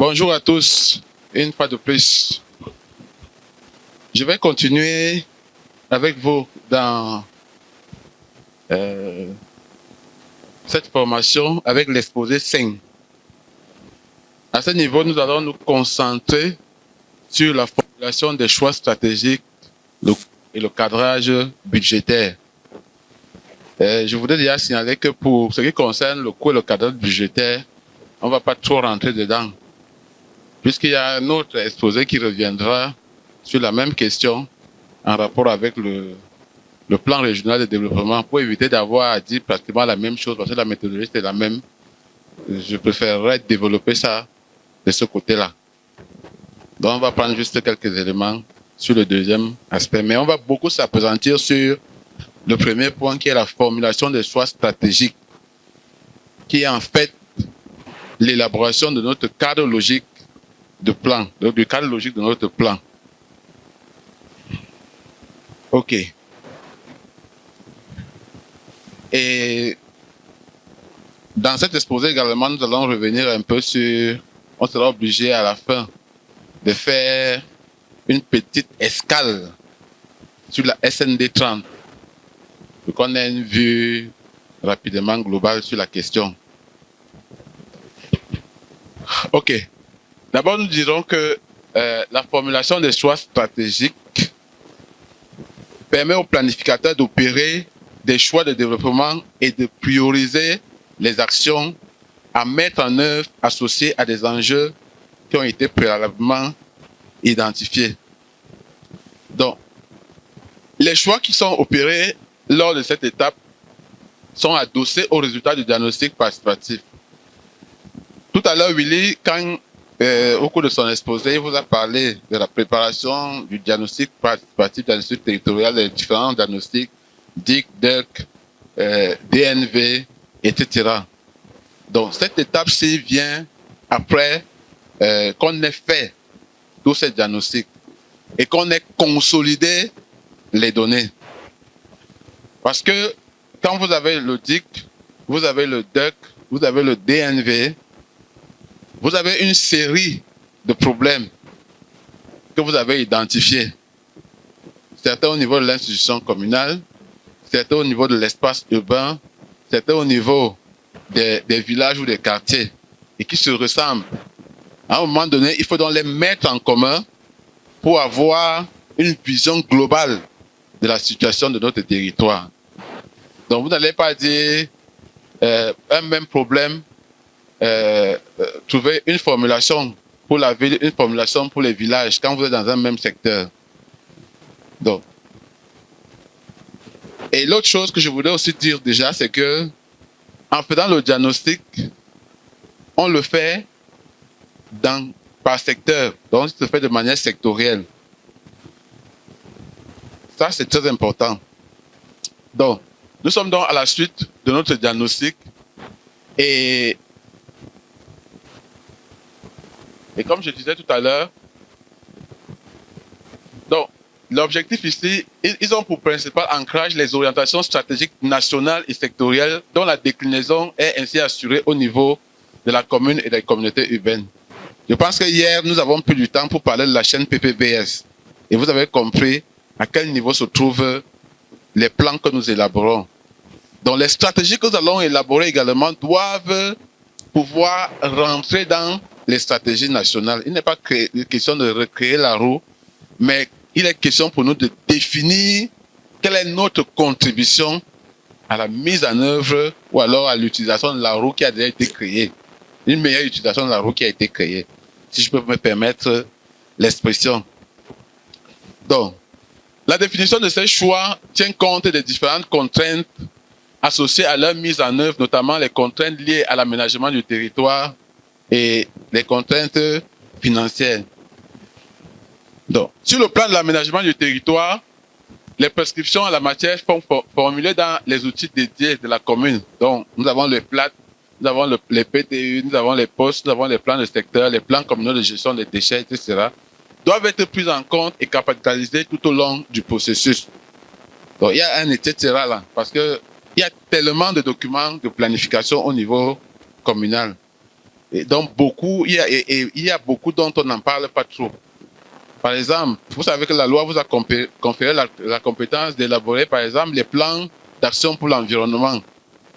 Bonjour à tous, une fois de plus. Je vais continuer avec vous dans cette formation avec l'exposé 5. À ce niveau, nous allons nous concentrer sur la formulation des choix stratégiques et le cadrage budgétaire. Je voudrais déjà signaler que pour ce qui concerne le coût et le cadrage budgétaire, on ne va pas trop rentrer dedans, puisqu'il y a un autre exposé qui reviendra sur la même question en rapport avec le plan régional de développement, pour éviter d'avoir à dire pratiquement la même chose, parce que la méthodologie c'est la même. Je préférerais développer ça de ce côté-là. Donc on va prendre juste quelques éléments sur le deuxième aspect, mais on va beaucoup s'appesantir sur le premier point qui est la formulation des choix stratégiques, qui est en fait l'élaboration de notre cadre logique de plan, donc du cadre logique de notre plan. Ok. Et dans cet exposé également, nous allons revenir un peu sur, on sera obligé à la fin de faire une petite escale sur la SND 30, pour qu'on ait une vue rapidement globale sur la question. Ok. D'abord, nous dirons que la formulation des choix stratégiques permet aux planificateurs d'opérer des choix de développement et de prioriser les actions à mettre en œuvre associées à des enjeux qui ont été préalablement identifiés. Donc, les choix qui sont opérés lors de cette étape sont adossés aux résultats du diagnostic participatif. Tout à l'heure, Willy, quand au cours de son exposé, il vous a parlé de la préparation du diagnostic participatif, diagnostic territorial, des différents diagnostics, DIC, DERC, DNV, etc. Donc, cette étape-ci vient après qu'on ait fait tous ces diagnostics et qu'on ait consolidé les données. Parce que quand vous avez le DIC, vous avez le DERC, vous avez le DNV, vous avez une série de problèmes que vous avez identifiés. Certains au niveau de l'institution communale, certains au niveau de l'espace urbain, certains au niveau des villages ou des quartiers, et qui se ressemblent. À un moment donné, il faut donc les mettre en commun pour avoir une vision globale de la situation de notre territoire. Donc vous n'allez pas dire un même problème, trouver une formulation pour la ville, une formulation pour les villages, quand vous êtes dans un même secteur. Donc, et l'autre chose que je voudrais aussi dire déjà, c'est que en faisant le diagnostic, on le fait par secteur, donc il se fait de manière sectorielle. Ça, c'est très important. Donc, nous sommes donc à la suite de notre diagnostic et comme je disais tout à l'heure, donc l'objectif ici, ils ont pour principal ancrage les orientations stratégiques nationales et sectorielles dont la déclinaison est ainsi assurée au niveau de la commune et des communautés urbaines. Je pense que hier, nous avons pris du temps pour parler de la chaîne PPBS et vous avez compris à quel niveau se trouvent les plans que nous élaborons. Donc les stratégies que nous allons élaborer également doivent pouvoir rentrer dans les stratégies nationales. Il n'est pas question de recréer la roue, mais il est question pour nous de définir quelle est notre contribution à la mise en œuvre ou alors à l'utilisation de la roue qui a déjà été créée. Une meilleure utilisation de la roue qui a été créée, si je peux me permettre l'expression. Donc, la définition de ces choix tient compte des différentes contraintes associées à leur mise en œuvre, notamment les contraintes liées à l'aménagement du territoire et les contraintes financières. Donc, sur le plan de l'aménagement du territoire, les prescriptions en la matière sont formulées dans les outils dédiés de la commune. Donc, nous avons le PLAT, nous avons les PTU, nous avons les postes, nous avons les plans de secteur, les plans communaux de gestion des déchets, etc. doivent être pris en compte et capitalisés tout au long du processus. Donc, il y a un etc. là, parce qu'il y a tellement de documents de planification au niveau communal. Et donc, il y a beaucoup dont on n'en parle pas trop. Par exemple, vous savez que la loi vous a conféré la compétence d'élaborer, par exemple, les plans d'action pour l'environnement.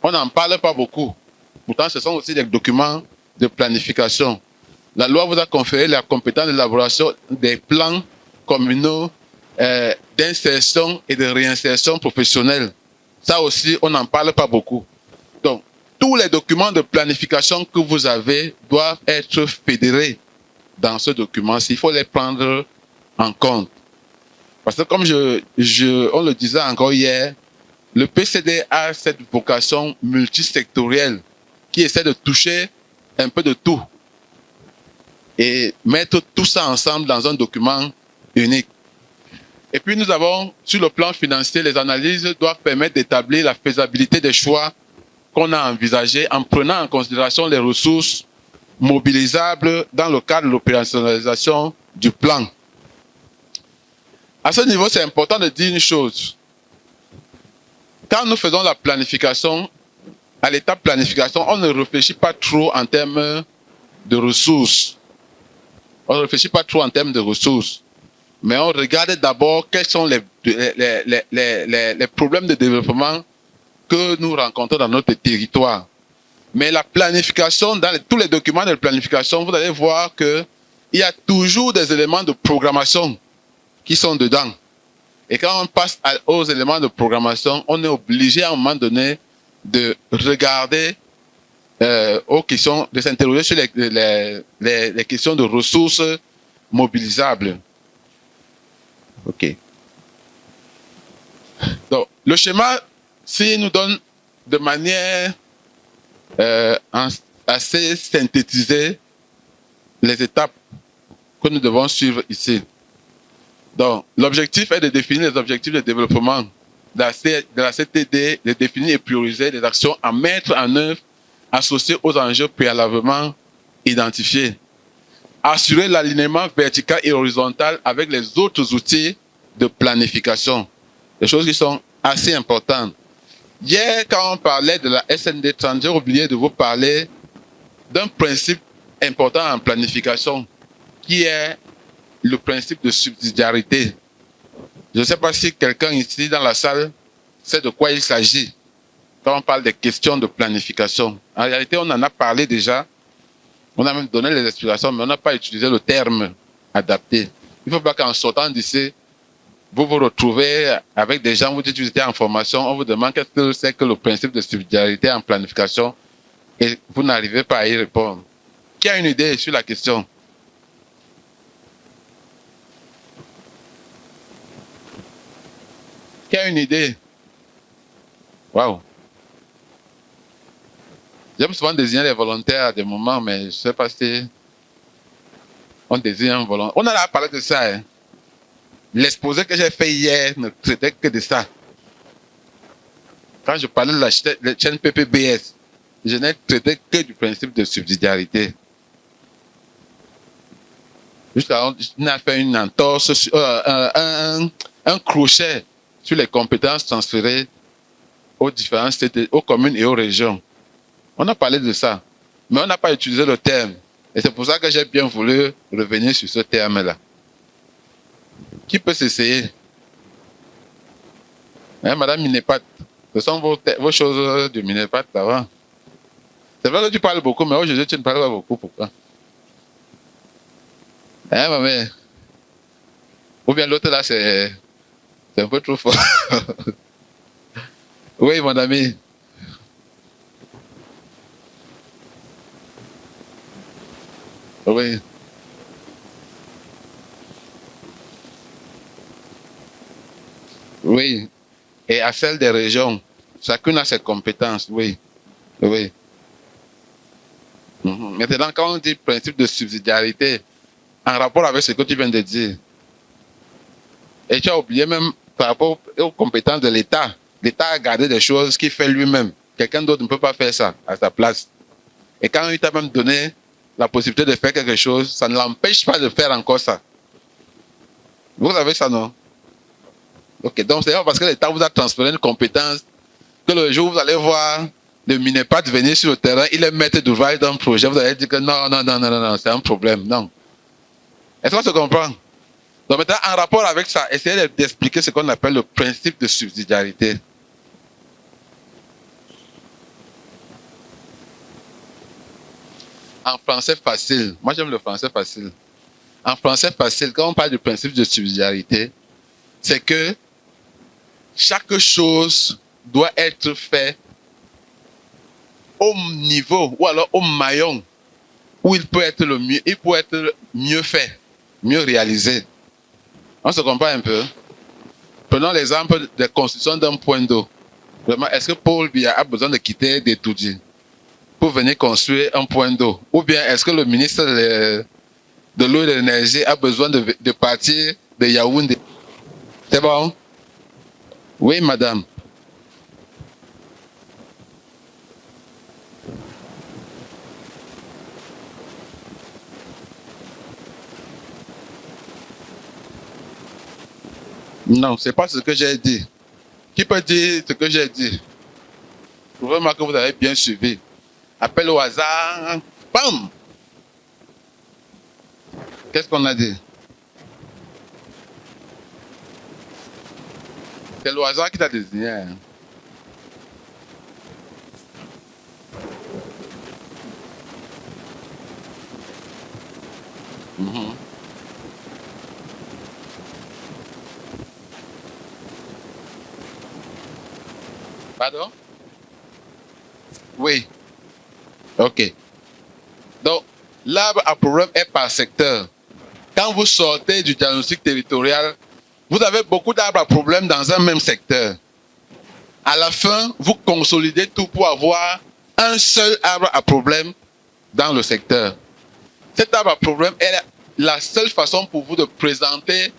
On n'en parle pas beaucoup. Pourtant, ce sont aussi des documents de planification. La loi vous a conféré la compétence d'élaboration des plans communaux d'insertion et de réinsertion professionnelle. Ça aussi, on n'en parle pas beaucoup. Donc, tous les documents de planification que vous avez doivent être fédérés dans ce document-ci. Il faut les prendre en compte. Parce que comme on le disait encore hier, le PCD a cette vocation multisectorielle qui essaie de toucher un peu de tout et mettre tout ça ensemble dans un document unique. Et puis nous avons, sur le plan financier, les analyses doivent permettre d'établir la faisabilité des choix qu'on a envisagés en prenant en considération les ressources mobilisables dans le cadre de l'opérationnalisation du plan. À ce niveau, c'est important de dire une chose. Quand nous faisons la planification, à l'étape planification, on ne réfléchit pas trop en termes de ressources. On ne réfléchit pas trop en termes de ressources. Mais on regarde d'abord quels sont les problèmes de développement que nous rencontrons dans notre territoire. Mais la planification, dans tous les documents de planification, vous allez voir qu'il y a toujours des éléments de programmation qui sont dedans. Et quand on passe aux éléments de programmation, on est obligé à un moment donné de regarder aux questions, de s'interroger sur les questions de ressources mobilisables. OK. Donc, le schéma, s'il nous donne de manière assez synthétisée les étapes que nous devons suivre ici. Donc, l'objectif est de définir les objectifs de développement de la CTD, de définir et prioriser les actions à mettre en œuvre associées aux enjeux préalablement identifiés. Assurer l'alignement vertical et horizontal avec les autres outils de planification. Des choses qui sont assez importantes. Hier, quand on parlait de la SND 30, j'ai oublié de vous parler d'un principe important en planification, qui est le principe de subsidiarité. Je ne sais pas si quelqu'un ici dans la salle sait de quoi il s'agit quand on parle des questions de planification. En réalité, on en a parlé déjà. On a même donné les explications, mais on n'a pas utilisé le terme adapté. Il ne faut pas qu'en sortant d'ici, vous vous retrouvez avec des gens, vous dites que vous étiez en formation, on vous demande qu'est-ce que c'est que le principe de subsidiarité en planification et vous n'arrivez pas à y répondre. Qui a une idée sur la question? Qui a une idée? Waouh! J'aime souvent désigner les volontaires à des moments, mais je ne sais pas si on désigne un volontaire. On en a parlé de ça. Hein? L'exposé que j'ai fait hier ne traitait que de ça. Quand je parlais de la chaîne PPBS, je n'ai traité que du principe de subsidiarité. Jusqu'à on a fait une entorse, un crochet sur les compétences transférées aux différentes aux communes et aux régions. On a parlé de ça, mais on n'a pas utilisé le terme. Et c'est pour ça que j'ai bien voulu revenir sur ce terme-là. Qui peut s'essayer? Hein, Madame Minépat, ce sont vos choses de Minépat là-bas. C'est vrai que tu parles beaucoup, mais aujourd'hui tu ne parles pas beaucoup. Pourquoi? Hein, ma mère? Ou bien l'autre là, c'est un peu trop fort. Oui, mon ami. Oui. Oui. Et à celle des régions, chacune a ses compétences, oui. Oui. Maintenant, quand on dit principe de subsidiarité, en rapport avec ce que tu viens de dire, et tu as oublié même par rapport aux compétences de l'État, l'État a gardé des choses qu'il fait lui-même. Quelqu'un d'autre ne peut pas faire ça à sa place. Et quand il t'a même donné la possibilité de faire quelque chose, ça ne l'empêche pas de faire encore ça. Vous savez ça, non? Ok, donc c'est parce que l'État vous a transféré une compétence que le jour où vous allez voir ne Minepat de venir sur le terrain, il est maître d'ouvrage d'un projet. Vous allez dire que non, c'est un problème. Non. Est-ce qu'on se comprend? Donc maintenant, en rapport avec ça, essayez d'expliquer ce qu'on appelle le principe de subsidiarité. En français facile, moi j'aime le français facile. En français facile, quand on parle du principe de subsidiarité, c'est que chaque chose doit être faite au niveau ou alors au maillon où il peut être mieux fait, mieux réalisé. On se comprend un peu. Prenons l'exemple de construction d'un point d'eau. Vraiment, est-ce que Paul Biya a besoin de quitter Détoudi pour venir construire un point d'eau? Ou bien est-ce que le ministre de l'eau et de l'énergie a besoin de partir de Yaoundé? C'est bon? Oui, madame. Non, c'est pas ce que j'ai dit. Qui peut dire ce que j'ai dit? Vraiment que vous avez bien suivi. Appel au hasard. Bam! Qu'est-ce qu'on a dit? C'est le hasard qui t'a désigné. Hein? Mhm. Pardon? Oui. OK. Donc, l'arbre à problème est par secteur. Quand vous sortez du diagnostic territorial, vous avez beaucoup d'arbres à problème dans un même secteur. À la fin, vous consolidez tout pour avoir un seul arbre à problème dans le secteur. Cet arbre à problème est la seule façon pour vous de présenter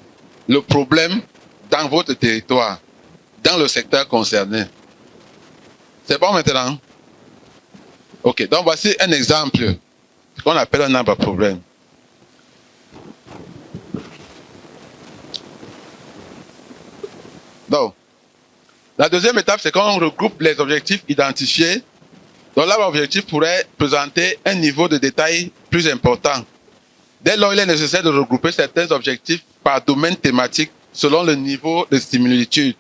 le problème dans votre territoire, dans le secteur concerné. C'est bon maintenant? Ok, donc voici un exemple, ce qu'on appelle un arbre à problème. Donc, la deuxième étape, c'est qu'on regroupe les objectifs identifiés. Donc là, l'objectif pourrait présenter un niveau de détail plus important. Dès lors, il est nécessaire de regrouper certains objectifs par domaine thématique selon le niveau de similitude.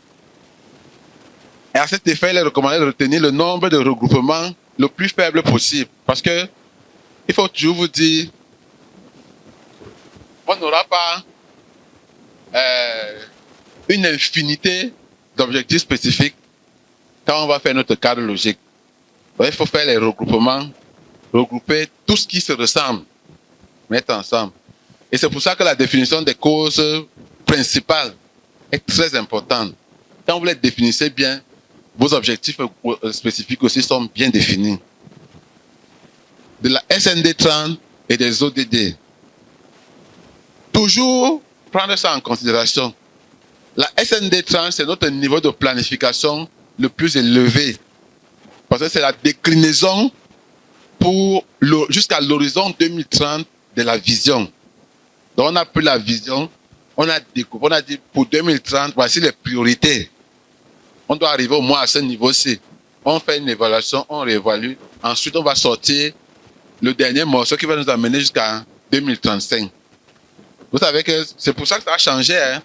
Et à cet effet, il est recommandé de retenir le nombre de regroupements le plus faible possible. Parce que il faut toujours vous dire, on n'aura pas une infinité d'objectifs spécifiques quand on va faire notre cadre logique. Donc, il faut faire les regroupements, regrouper tout ce qui se ressemble, mettre ensemble. Et c'est pour ça que la définition des causes principales est très importante. Quand vous les définissez bien, vos objectifs spécifiques aussi sont bien définis. De la SND 30 et des ODD. Toujours prendre ça en considération. La SND 30, c'est notre niveau de planification le plus élevé. Parce que c'est la déclinaison jusqu'à l'horizon 2030 de la vision. Donc on a pris la vision, on a découpé, on a dit pour 2030, voici les priorités. On doit arriver au moins à ce niveau-ci. On fait une évaluation, on réévalue. Ensuite, on va sortir le dernier morceau qui va nous amener jusqu'à 2035. Vous savez que c'est pour ça que ça a changé. Hein?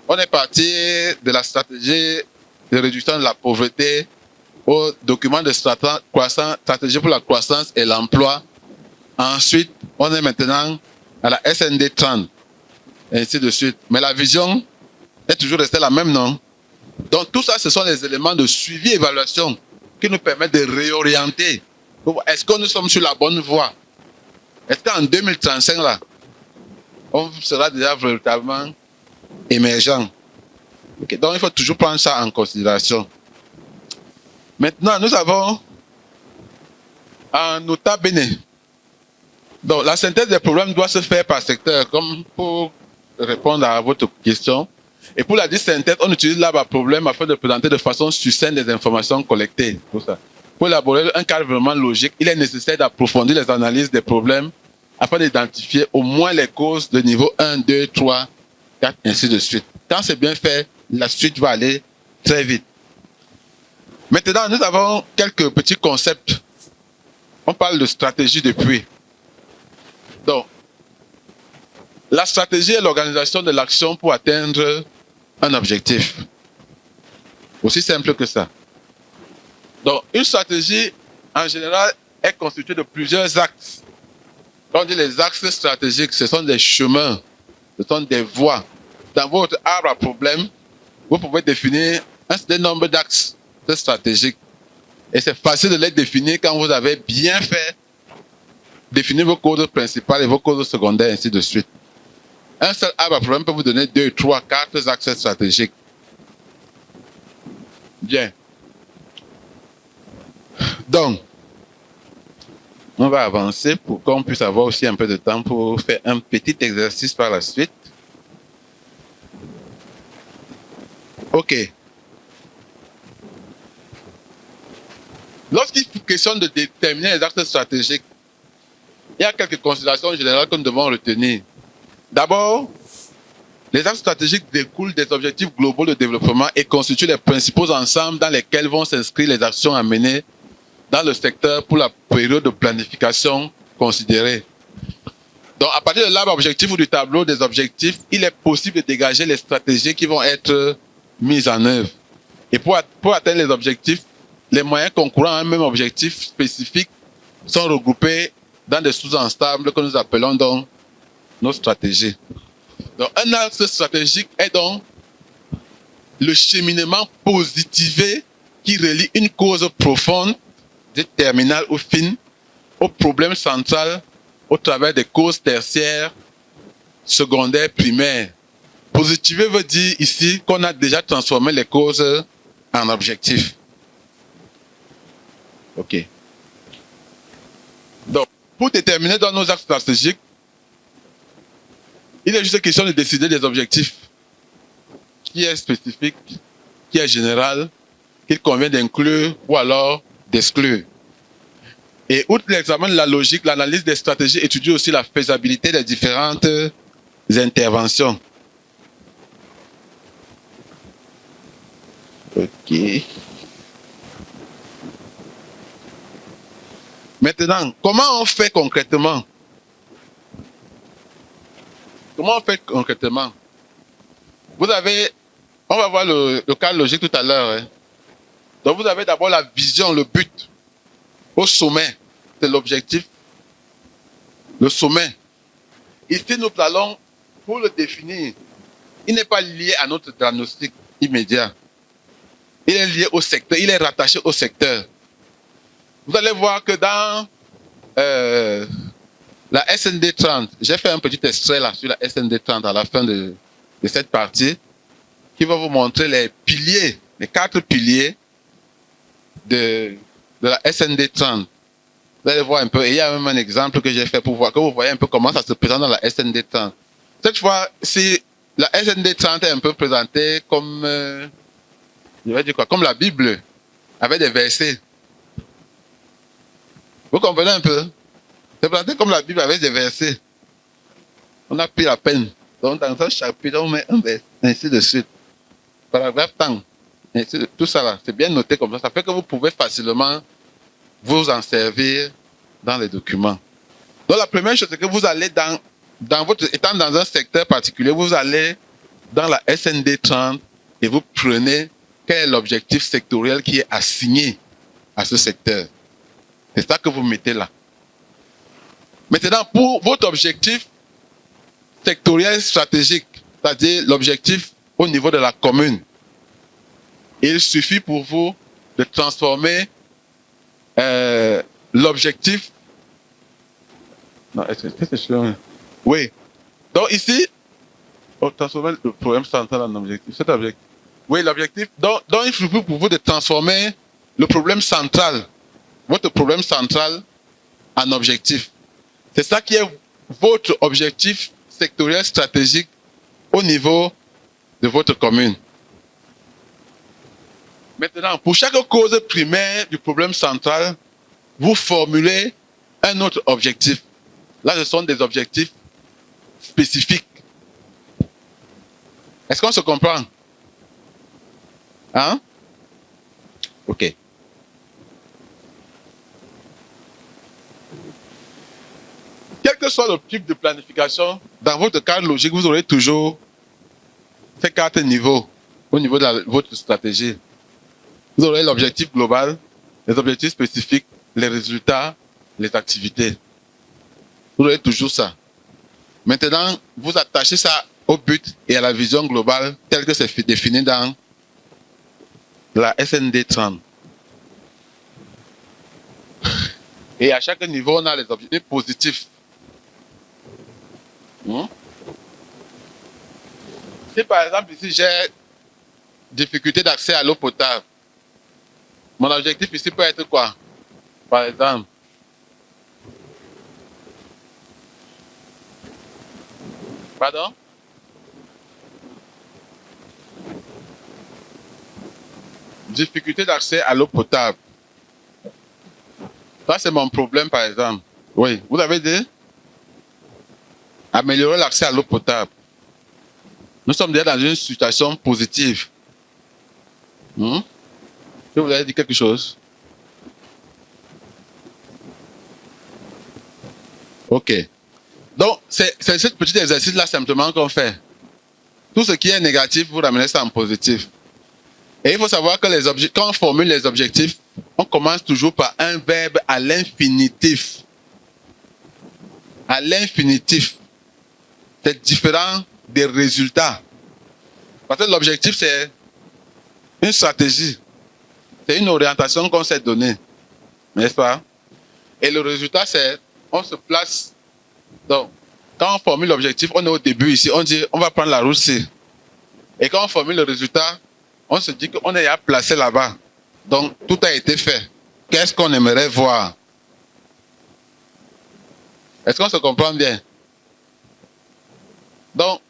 On est parti de la stratégie de réduction de la pauvreté au document de stratégie pour la croissance et l'emploi. Ensuite, on est maintenant à la SND 30, et ainsi de suite. Mais la vision est toujours restée la même, non? Donc tout ça, ce sont les éléments de suivi et évaluation qui nous permettent de réorienter. Est-ce que nous sommes sur la bonne voie? Est-ce qu'en 2035, là, on sera déjà véritablement émergent? Okay. Donc il faut toujours prendre ça en considération. Maintenant, nous avons un nota bene. Donc la synthèse des problèmes doit se faire par secteur, comme pour répondre à votre question. Et pour la synthèse, on utilise l'arbre à problème afin de présenter de façon succincte les informations collectées. Pour ça. Pour élaborer un cadre vraiment logique, il est nécessaire d'approfondir les analyses des problèmes afin d'identifier au moins les causes de niveau 1, 2, 3, 4, ainsi de suite. Quand c'est bien fait, la suite va aller très vite. Maintenant, nous avons quelques petits concepts. On parle de stratégie depuis. Donc, la stratégie est l'organisation de l'action pour atteindre un objectif. Aussi simple que ça. Donc, une stratégie, en général, est constituée de plusieurs axes. Quand on dit les axes stratégiques, ce sont des chemins, ce sont des voies. Dans votre arbre à problème, vous pouvez définir un certain nombre d'axes stratégiques. Et c'est facile de les définir quand vous avez bien fait définir vos causes principales et vos causes secondaires, ainsi de suite. Un seul arbre à problème peut vous donner 2, 3, 4 axes stratégiques. Bien. Donc, on va avancer pour qu'on puisse avoir aussi un peu de temps pour faire un petit exercice par la suite. OK. Lorsqu'il est question de déterminer les axes stratégiques, il y a quelques considérations générales que nous devons retenir. D'abord, les axes stratégiques découlent des objectifs globaux de développement et constituent les principaux ensembles dans lesquels vont s'inscrire les actions à mener dans le secteur pour la période de planification considérée. Donc, à partir de l'arbre objectif ou du tableau des objectifs, il est possible de dégager les stratégies qui vont être mises en œuvre. Et pour atteindre les objectifs, les moyens concourant à un même objectif spécifique sont regroupés dans des sous-ensembles que nous appelons donc nos stratégies. Donc, un axe stratégique est donc le cheminement positivé qui relie une cause profonde, terminale ou fine, au problème central au travers des causes tertiaires, secondaires, primaires. Positiver veut dire ici qu'on a déjà transformé les causes en objectifs. OK. Donc, pour déterminer dans nos axes stratégiques, il est juste question de décider des objectifs qui est spécifique, qui est général, qu'il convient d'inclure ou alors d'exclure. Et outre l'examen de la logique, l'analyse des stratégies étudie aussi la faisabilité des différentes interventions. OK. Maintenant, comment on fait concrètement? Comment on fait concrètement? Vous avez, on va voir le cas logique tout à l'heure. Hein. Donc vous avez d'abord la vision, le but. Au sommet, c'est l'objectif. Le sommet. Ici, nous allons, pour le définir, il n'est pas lié à notre diagnostic immédiat. Il est lié au secteur, il est rattaché au secteur. Vous allez voir que dans la SND 30, j'ai fait un petit extrait là sur la SND 30 à la fin de cette partie, qui va vous montrer les piliers, les 4 piliers de la SND 30. Vous allez voir un peu, et il y a même un exemple que j'ai fait pour voir, que vous voyez un peu comment ça se présente dans la SND 30. Cette fois, si la SND 30 est un peu présentée comme, je vais dire quoi, comme la Bible, avec des versets. Vous comprenez un peu? C'est présenté comme la Bible avec des versets. On a pris la peine. Donc, dans un chapitre, on met un verset, ainsi de suite. Paragraphe tant. Tout ça là, c'est bien noté comme ça. Ça fait que vous pouvez facilement vous en servir dans les documents. Donc, la première chose, c'est que vous allez étant dans un secteur particulier, vous allez dans la SND 30 et vous prenez quel est l'objectif sectoriel qui est assigné à ce secteur. C'est ça que vous mettez là. Maintenant, pour votre objectif sectoriel stratégique, c'est-à-dire l'objectif au niveau de la commune, il suffit pour vous de transformer l'objectif. Non, est-ce que c'est sûr? Oui. Donc ici, transformer le problème central en objectif. Cet objectif. Oui, l'objectif. Donc il suffit pour vous de transformer le problème central, votre problème central, en objectif. C'est ça qui est votre objectif sectoriel stratégique au niveau de votre commune. Maintenant, pour chaque cause primaire du problème central, vous formulez un autre objectif. Là, ce sont des objectifs spécifiques. Est-ce qu'on se comprend? Hein? OK. que soit l'objectif de planification, dans votre cadre logique, vous aurez toujours ces 4 niveaux au niveau de votre stratégie. Vous aurez l'objectif global, les objectifs spécifiques, les résultats, les activités. Vous aurez toujours ça. Maintenant, vous attachez ça au but et à la vision globale telle que c'est défini dans la SND 30. Et à chaque niveau, on a les objectifs positifs. Si par exemple ici j'ai difficulté d'accès à l'eau potable, mon objectif ici peut être quoi? Par exemple, pardon? Difficulté d'accès à l'eau potable. Ça, c'est mon problème, par exemple. Oui, vous avez dit améliorer l'accès à l'eau potable. Nous sommes déjà dans une situation positive. Je vous avez dit quelque chose? Ok. Donc, c'est ce petit exercice-là simplement qu'on fait. Tout ce qui est négatif, vous ramenez ça en positif. Et il faut savoir que quand on formule les objectifs, on commence toujours par un verbe à l'infinitif. À l'infinitif. C'est différent des résultats. Parce que l'objectif, c'est une stratégie. C'est une orientation qu'on s'est donnée. N'est-ce pas? Et le résultat, c'est on se place. Donc, quand on formule l'objectif, on est au début ici. On dit, on va prendre la route C. Et quand on formule le résultat, on se dit qu'on est à placer là-bas. Donc, tout a été fait. Qu'est-ce qu'on aimerait voir? Est-ce qu'on se comprend bien? Donc,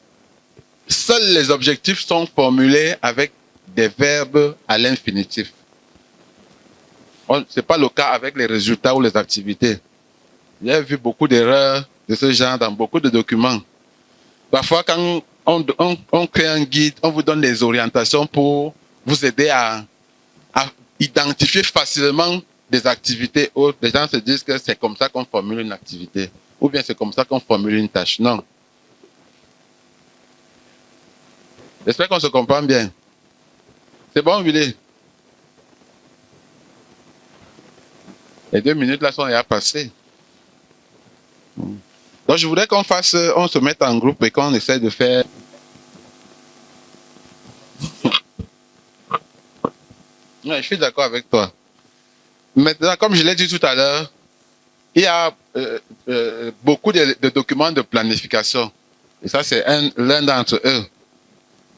seuls les objectifs sont formulés avec des verbes à l'infinitif. Ce n'est pas le cas avec les résultats ou les activités. J'ai vu beaucoup d'erreurs de ce genre dans beaucoup de documents. Parfois, quand on crée un guide, on vous donne des orientations pour vous aider à identifier facilement des activités autres. Les gens se disent que c'est comme ça qu'on formule une activité. Ou bien c'est comme ça qu'on formule une tâche. Non. J'espère qu'on se comprend bien. C'est bon, Willy? Les 2 minutes là sont déjà passées. Donc je voudrais qu'on se mette en groupe et qu'on essaie de faire. Ouais, je suis d'accord avec toi. Maintenant, comme je l'ai dit tout à l'heure, il y a beaucoup de documents de planification. Et ça, c'est l'un d'entre eux.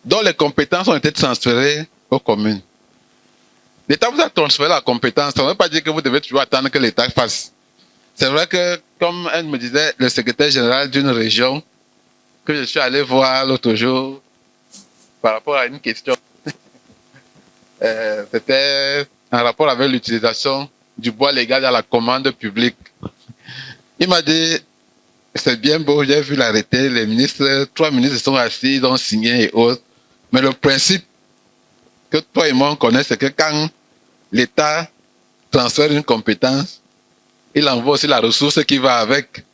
Dont les compétences ont été transférées aux communes. L'État vous a transféré la compétence. Ça ne veut pas dire que vous devez toujours attendre que l'État fasse. C'est vrai que, comme elle me disait, le secrétaire général d'une région, que je suis allé voir l'autre jour, par rapport à une question, c'était en rapport avec l'utilisation du bois légal dans la commande publique. Il m'a dit, c'est bien beau, j'ai vu l'arrêté, les ministres, 3 ministres sont assis, ils ont signé et autres. Mais le principe que toi et moi on connaît, c'est que quand l'État transfère une compétence, il envoie aussi la ressource qui va avec.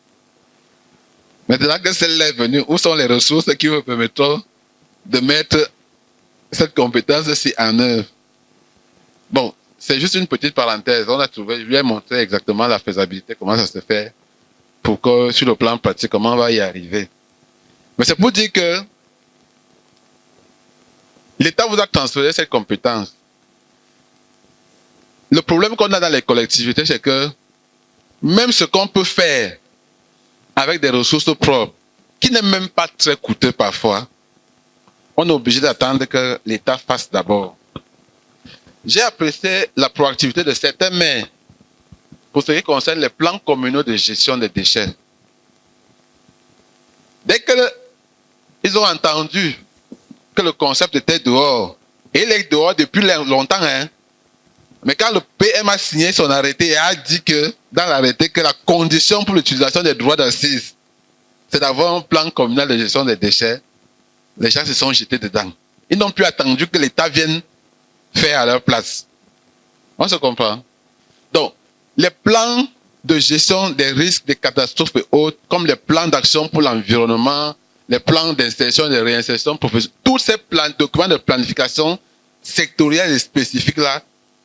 Maintenant que celle-là est venue, où sont les ressources qui vous permettront de mettre cette compétence-ci en œuvre? Bon, c'est juste une petite parenthèse. On a trouvé, je lui ai montré exactement la faisabilité, comment ça se fait, pour que sur le plan pratique, comment on va y arriver. Mais c'est pour dire que l'État vous a transféré cette compétence. Le problème qu'on a dans les collectivités, c'est que même ce qu'on peut faire avec des ressources propres, qui n'est même pas très coûteux parfois, on est obligé d'attendre que l'État fasse d'abord. J'ai apprécié la proactivité de certains maires pour ce qui concerne les plans communaux de gestion des déchets. Dès qu'ils ont entendu que le concept était dehors, et il est dehors depuis longtemps, hein. Mais quand le PM a signé son arrêté et a dit que, dans l'arrêté, que la condition pour l'utilisation des droits d'assises, c'est d'avoir un plan communal de gestion des déchets, les gens se sont jetés dedans. Ils n'ont plus attendu que l'État vienne faire à leur place. On se comprend? Donc, les plans de gestion des risques, des catastrophes et autres, comme les plans d'action pour l'environnement, les plans d'insertion et de réinsertion professionnelle, tous ces documents de planification sectorielle et spécifiques là,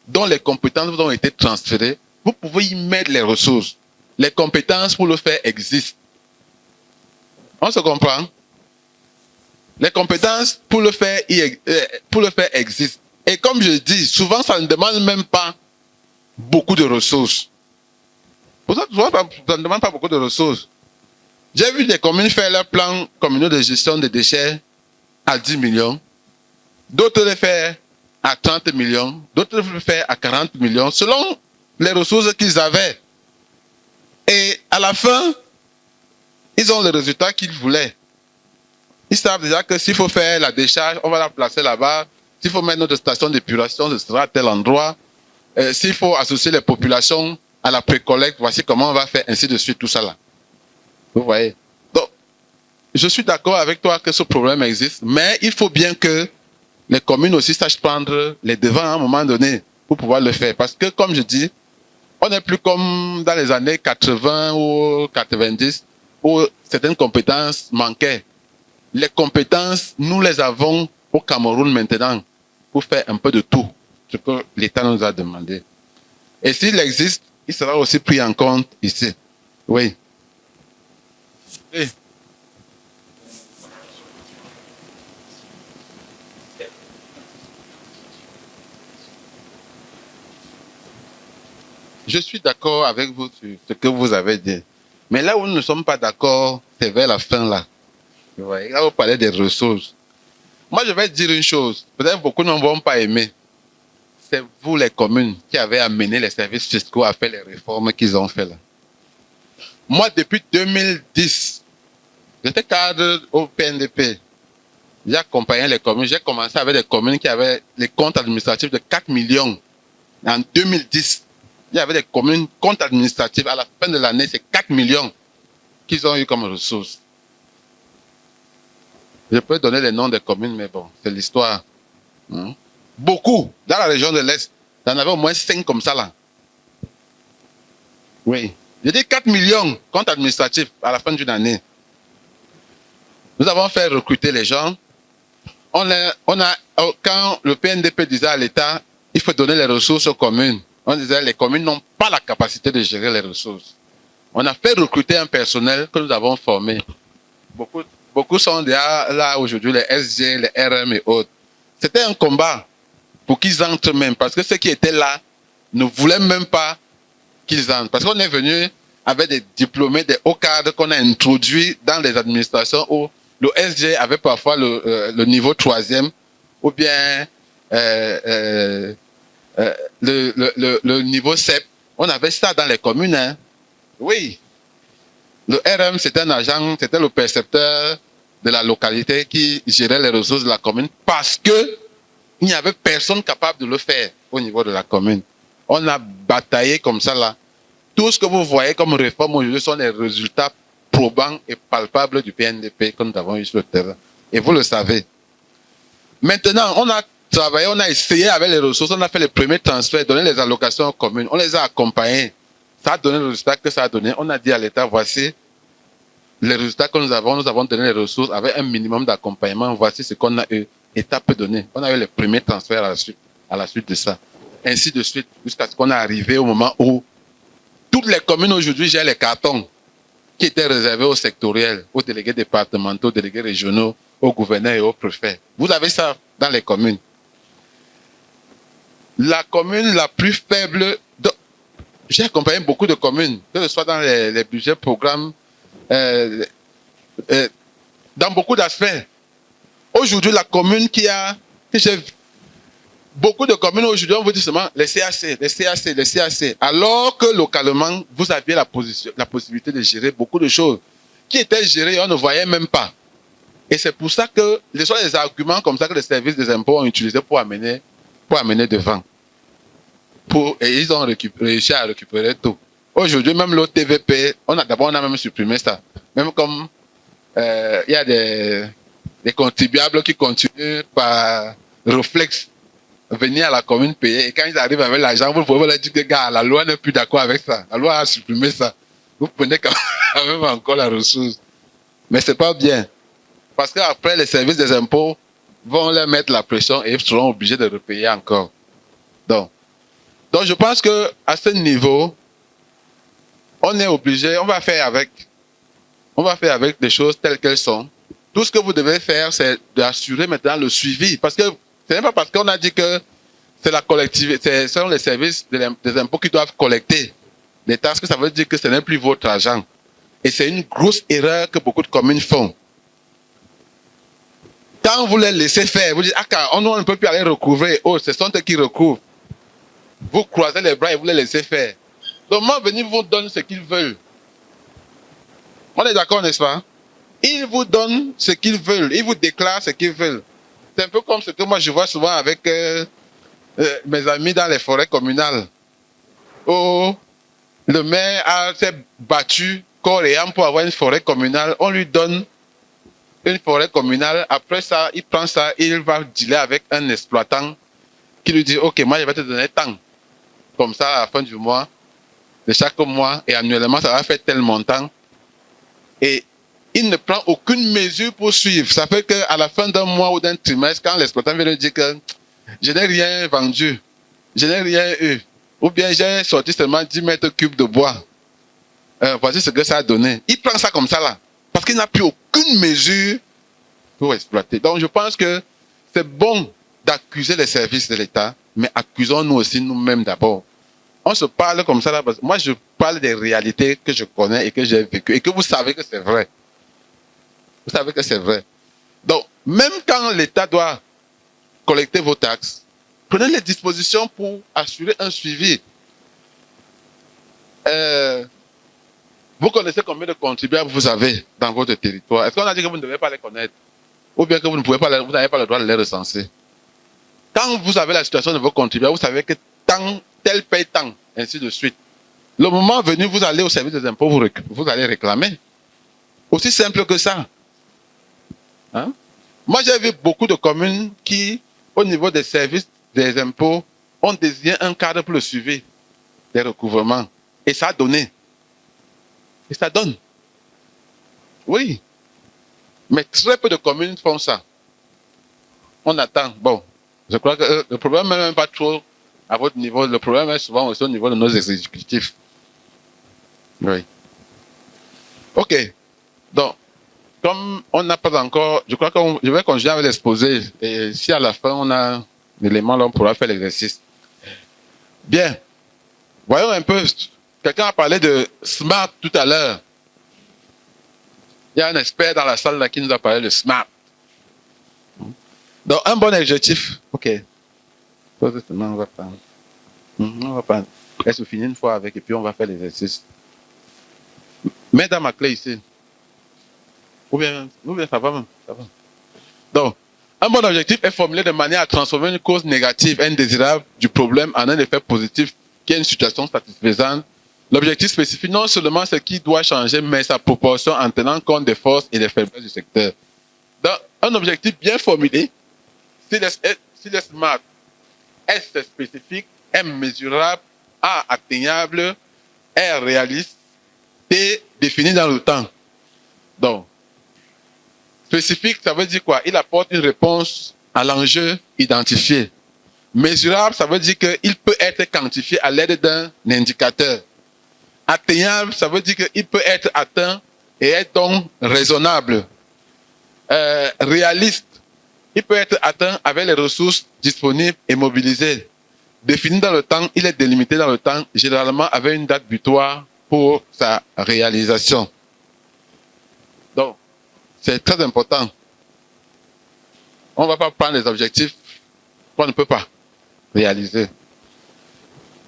dont les compétences vous ont été transférées, vous pouvez y mettre les ressources. Les compétences pour le faire existent. On se comprend? Les compétences pour le faire existent. Et comme je dis, souvent ça ne demande même pas beaucoup de ressources. Pour ça, ça ne demande pas beaucoup de ressources. J'ai vu des communes faire leur plan communal de gestion des déchets à 10 millions, d'autres le faire à 30 millions, d'autres le faire à 40 millions, selon les ressources qu'ils avaient. Et à la fin, ils ont le résultat qu'ils voulaient. Ils savent déjà que s'il faut faire la décharge, on va la placer là-bas. S'il faut mettre notre station d'épuration, ce sera à tel endroit. S'il faut associer les populations à la précollecte, voici comment on va faire, ainsi de suite, tout ça là. Vous voyez? Donc, je suis d'accord avec toi que ce problème existe, mais il faut bien que les communes aussi sachent prendre les devants à un moment donné pour pouvoir le faire. Parce que, comme je dis, on n'est plus comme dans les années 80 ou 90 où certaines compétences manquaient. Les compétences, nous les avons au Cameroun maintenant pour faire un peu de tout, ce que l'État nous a demandé. Et s'il existe, il sera aussi pris en compte ici. Oui. Oui. Je suis d'accord avec vous sur ce que vous avez dit. Mais là où nous ne sommes pas d'accord, c'est vers la fin là. Vous voyez, là vous parlez des ressources. Moi, je vais dire une chose. Peut-être beaucoup ne vont pas aimer. C'est vous, les communes, qui avez amené les services fiscaux à faire les réformes qu'ils ont fait là. Moi, depuis 2010, j'étais cadre au PNDP. J'ai accompagné les communes. J'ai commencé avec des communes qui avaient les comptes administratifs de 4 millions. En 2010, il y avait des communes comptes administratifs. À la fin de l'année, c'est 4 millions qu'ils ont eu comme ressources. Je peux donner les noms des communes, mais bon, c'est l'histoire. Beaucoup, dans la région de l'Est, il y en avait au moins 5 comme ça là. Oui. J'ai dit 4 millions comptes administratifs à la fin d'une année. Nous avons fait recruter les gens. Quand le PNDP disait à l'État, il faut donner les ressources aux communes, on disait les communes n'ont pas la capacité de gérer les ressources. On a fait recruter un personnel que nous avons formé. Beaucoup sont déjà là aujourd'hui, les SG, les RM et autres. C'était un combat pour qu'ils entrent même, parce que ceux qui étaient là ne voulaient même pas qu'ils entrent. Parce qu'on est venu avec des diplômés, des hauts cadres qu'on a introduits dans les administrations où le SG avait parfois le niveau 3e ou bien le niveau CEP. On avait ça dans les communes. Hein. Oui. Le RM, c'était un agent, c'était le percepteur de la localité qui gérait les ressources de la commune parce que il n'y avait personne capable de le faire au niveau de la commune. On a bataillé comme ça là. Tout ce que vous voyez comme réforme aujourd'hui sont les résultats probants et palpables du PNDP que nous avons eu sur le terrain. Et vous le savez. Maintenant, on a travaillé, on a essayé avec les ressources, on a fait les premiers transferts, donné les allocations aux communes, on les a accompagnés. Ça a donné le résultat que ça a donné. On a dit à l'État, voici les résultats que nous avons donné les ressources avec un minimum d'accompagnement, voici ce qu'on a eu. L'État peut donner. On a eu les premiers transferts à la suite de ça. Ainsi de suite, jusqu'à ce qu'on est arrivé au moment où toutes les communes aujourd'hui gèrent les cartons qui étaient réservés aux sectoriels, aux délégués départementaux, aux délégués régionaux, aux gouverneurs et aux préfets. Vous avez ça dans les communes. La commune la plus faible, j'ai accompagné beaucoup de communes, que ce soit dans les budgets, programmes, dans beaucoup d'aspects. Aujourd'hui, la commune beaucoup de communes aujourd'hui, on vous dit seulement les CAC, les CAC, les CAC. Alors que localement, vous aviez la possibilité de gérer beaucoup de choses qui étaient gérées, on ne voyait même pas. Et c'est pour ça que ce sont les arguments comme ça que les services des impôts ont utilisés pour amener devant. Et ils ont réussi à récupérer tout. Aujourd'hui, même l'OTVP, on a même supprimé ça. Même comme il y a des contribuables qui continuent par réflexe venir à la commune payer. Et quand ils arrivent avec l'argent, vous pouvez leur dire que, gars, la loi n'est plus d'accord avec ça. La loi a supprimé ça. Vous prenez quand même encore la ressource. Mais c'est pas bien. Parce qu'après, les services des impôts vont leur mettre la pression et ils seront obligés de repayer encore. Donc je pense que à ce niveau, on est obligé, on va faire avec des choses telles qu'elles sont. Tout ce que vous devez faire, c'est d'assurer maintenant le suivi. Parce que ce n'est pas parce qu'on a dit que c'est la collectivité, ce sont les services des impôts qui doivent collecter les taxes, que ça veut dire que ce n'est plus votre argent. Et c'est une grosse erreur que beaucoup de communes font. Quand vous les laissez faire, vous dites, ah, on ne peut plus aller recouvrer. Oh, ce sont eux qui recouvrent. Vous croisez les bras et vous les laissez faire. Donc, moi, venir vous donner ce qu'ils veulent. On est d'accord, n'est-ce pas? Ils vous donnent ce qu'ils veulent. Ils vous déclarent ce qu'ils veulent. C'est un peu comme ce que moi je vois souvent avec mes amis dans les forêts communales. Oh, le maire s'est battu corps et âme pour avoir une forêt communale. On lui donne une forêt communale. Après ça, il prend ça, il va dealer avec un exploitant qui lui dit, ok, moi je vais te donner tant. Comme ça, à la fin du mois, de chaque mois, et annuellement, ça va faire tel montant. Et il ne prend aucune mesure pour suivre. Ça fait qu'à la fin d'un mois ou d'un trimestre, quand l'exploitant vient lui dire que je n'ai rien vendu, je n'ai rien eu, ou bien j'ai sorti seulement 10 mètres cubes de bois, voici ce que ça a donné. Il prend ça comme ça là, parce qu'il n'a plus aucune mesure pour exploiter. Donc je pense que c'est bon d'accuser les services de l'État, mais accusons-nous aussi nous-mêmes d'abord. On se parle comme ça là, parce que moi je parle des réalités que je connais et que j'ai vécues, et que vous savez que c'est vrai. Vous savez que c'est vrai. Donc, même quand l'État doit collecter vos taxes, prenez les dispositions pour assurer un suivi. Vous connaissez combien de contribuables vous avez dans votre territoire? Est-ce qu'on a dit que vous ne devez pas les connaître? Ou bien que vous n'avez pas le droit de les recenser? Quand vous avez la situation de vos contribuables, vous savez que tant, tel paye tant, ainsi de suite. Le moment venu, vous allez au service des impôts, vous allez réclamer. Aussi simple que ça. Hein? Moi, j'ai vu beaucoup de communes qui, au niveau des services des impôts, ont désigné un cadre pour le suivi des recouvrements. Et ça a donné. Et ça donne. Oui. Mais très peu de communes font ça. On attend. Bon, je crois que le problème n'est même pas trop à votre niveau. Le problème est souvent aussi au niveau de nos exécutifs. Oui. OK. Donc, comme on n'a pas encore, je crois que je vais continuer avec l'exposé. Et si à la fin on a l'élément, là, on pourra faire l'exercice. Bien. Voyons un peu. Quelqu'un a parlé de SMART tout à l'heure. Il y a un expert dans la salle là qui nous a parlé de SMART. Donc, un bon objectif. OK. On va prendre. On va prendre. Laisse finir une fois avec et puis on va faire l'exercice. Mets dans ma clé ici. Ou bien ça va même. Ça va. Donc, un bon objectif est formulé de manière à transformer une cause négative indésirable du problème en un effet positif qui est une situation satisfaisante. L'objectif spécifie non seulement ce qui doit changer, mais sa proportion en tenant compte des forces et des faiblesses du secteur. Donc, un objectif bien formulé, s'il est SMART, est spécifique, est mesurable, A atteignable, est réaliste, T défini dans le temps. Donc, spécifique, ça veut dire quoi? Il apporte une réponse à l'enjeu identifié. Mesurable, ça veut dire qu'il peut être quantifié à l'aide d'un indicateur. Atteignable, ça veut dire qu'il peut être atteint et est donc raisonnable. Réaliste, il peut être atteint avec les ressources disponibles et mobilisées. Défini dans le temps, il est délimité dans le temps, généralement avec une date butoir pour sa réalisation. Donc, c'est très important. On ne va pas prendre les objectifs qu'on ne peut pas réaliser.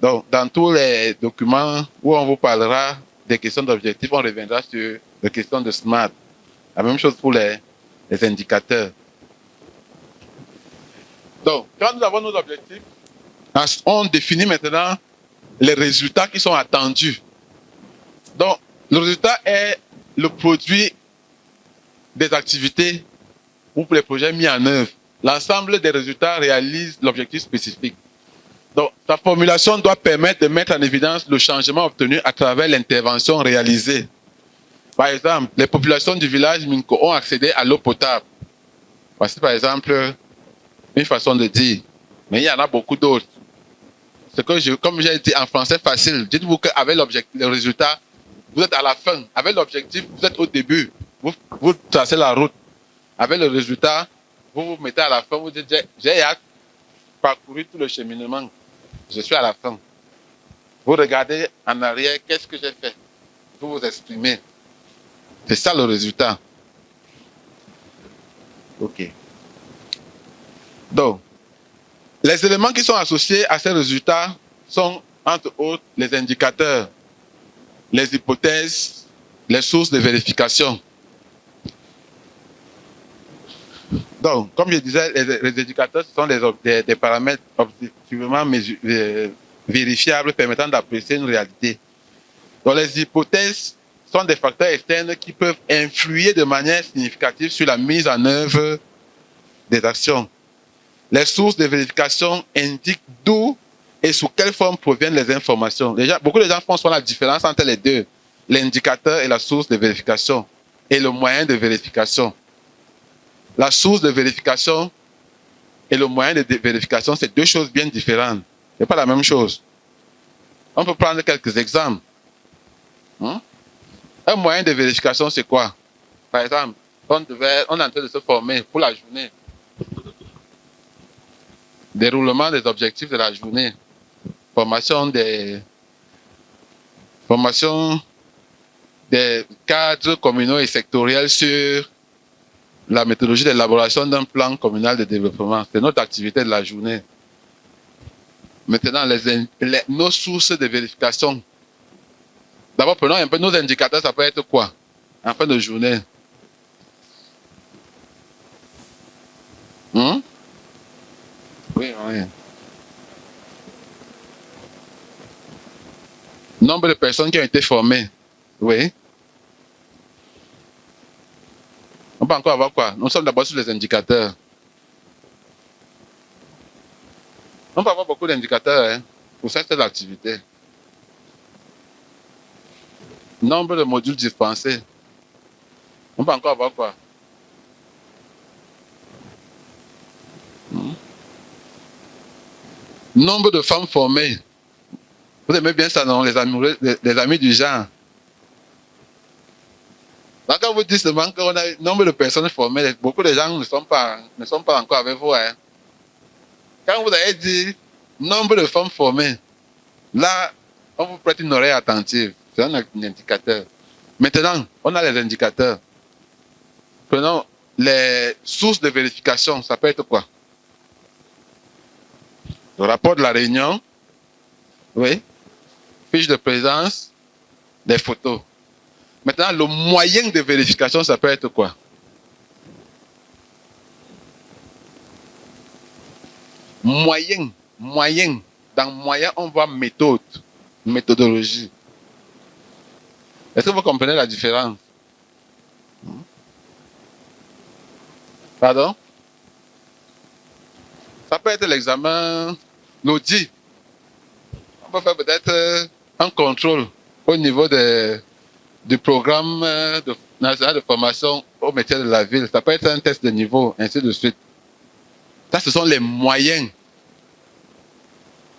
Donc, dans tous les documents où on vous parlera des questions d'objectifs, on reviendra sur les questions de SMART. La même chose pour les indicateurs. Donc, quand nous avons nos objectifs, on définit maintenant les résultats qui sont attendus. Donc, le résultat est le produit des activités ou les projets mis en œuvre. L'ensemble des résultats réalise l'objectif spécifique. Donc, sa formulation doit permettre de mettre en évidence le changement obtenu à travers l'intervention réalisée. Par exemple, les populations du village Minko ont accédé à l'eau potable. Voici par exemple une façon de dire. Mais il y en a beaucoup d'autres. C'est que comme j'ai dit en français facile, dites-vous qu'avec le résultat, vous êtes à la fin. Avec l'objectif, vous êtes au début. Vous tracez la route. Avec le résultat, vous vous mettez à la fin, vous dites, j'ai parcouru tout le cheminement. Je suis à la fin. Vous regardez en arrière, qu'est-ce que j'ai fait? Vous vous exprimez. C'est ça le résultat. OK. Donc, les éléments qui sont associés à ces résultats sont, entre autres, les indicateurs, les hypothèses, les sources de vérification. Donc, comme je disais, les indicateurs, ce sont des paramètres objectivement vérifiables permettant d'apprécier une réalité. Donc, les hypothèses sont des facteurs externes qui peuvent influer de manière significative sur la mise en œuvre des actions. Les sources de vérification indiquent d'où et sous quelle forme proviennent les informations. Déjà, beaucoup de gens font souvent la différence entre les deux, l'indicateur et la source de vérification, et le moyen de vérification. La source de vérification et le moyen de vérification, c'est deux choses bien différentes. Ce n'est pas la même chose. On peut prendre quelques exemples. Un moyen de vérification, c'est quoi? Par exemple, on est en train de se former pour la journée. Déroulement des objectifs de la journée. Formation des cadres communaux et sectoriels sur la méthodologie d'élaboration d'un plan communal de développement. C'est notre activité de la journée. Maintenant, nos sources de vérification. D'abord, prenons un peu nos indicateurs, ça peut être quoi en fin de journée? Oui, oui. Nombre de personnes qui ont été formées. Oui. On peut encore avoir quoi? Nous sommes d'abord sur les indicateurs. On peut avoir beaucoup d'indicateurs pour cette activité. Nombre de modules dispensés. On peut encore avoir quoi? Nombre de femmes formées. Vous aimez bien ça, non? Les amis du genre. Donc, quand vous dites seulement qu'on a un nombre de personnes formées, beaucoup de gens ne sont pas encore avec vous. Quand vous avez dit nombre de femmes formées, là, on vous prête une oreille attentive. C'est un indicateur. Maintenant, on a les indicateurs. Prenons les sources de vérification. Ça peut être quoi? Le rapport de la réunion. Oui. Fiche de présence. Des photos. Maintenant, le moyen de vérification, ça peut être quoi? Moyen. Dans moyen, on voit méthode. Méthodologie. Est-ce que vous comprenez la différence? Pardon? Ça peut être l'examen, l'audit. On peut faire peut-être un contrôle au niveau du programme national de formation au métier de la ville. Ça peut être un test de niveau, ainsi de suite. Ça, ce sont les moyens.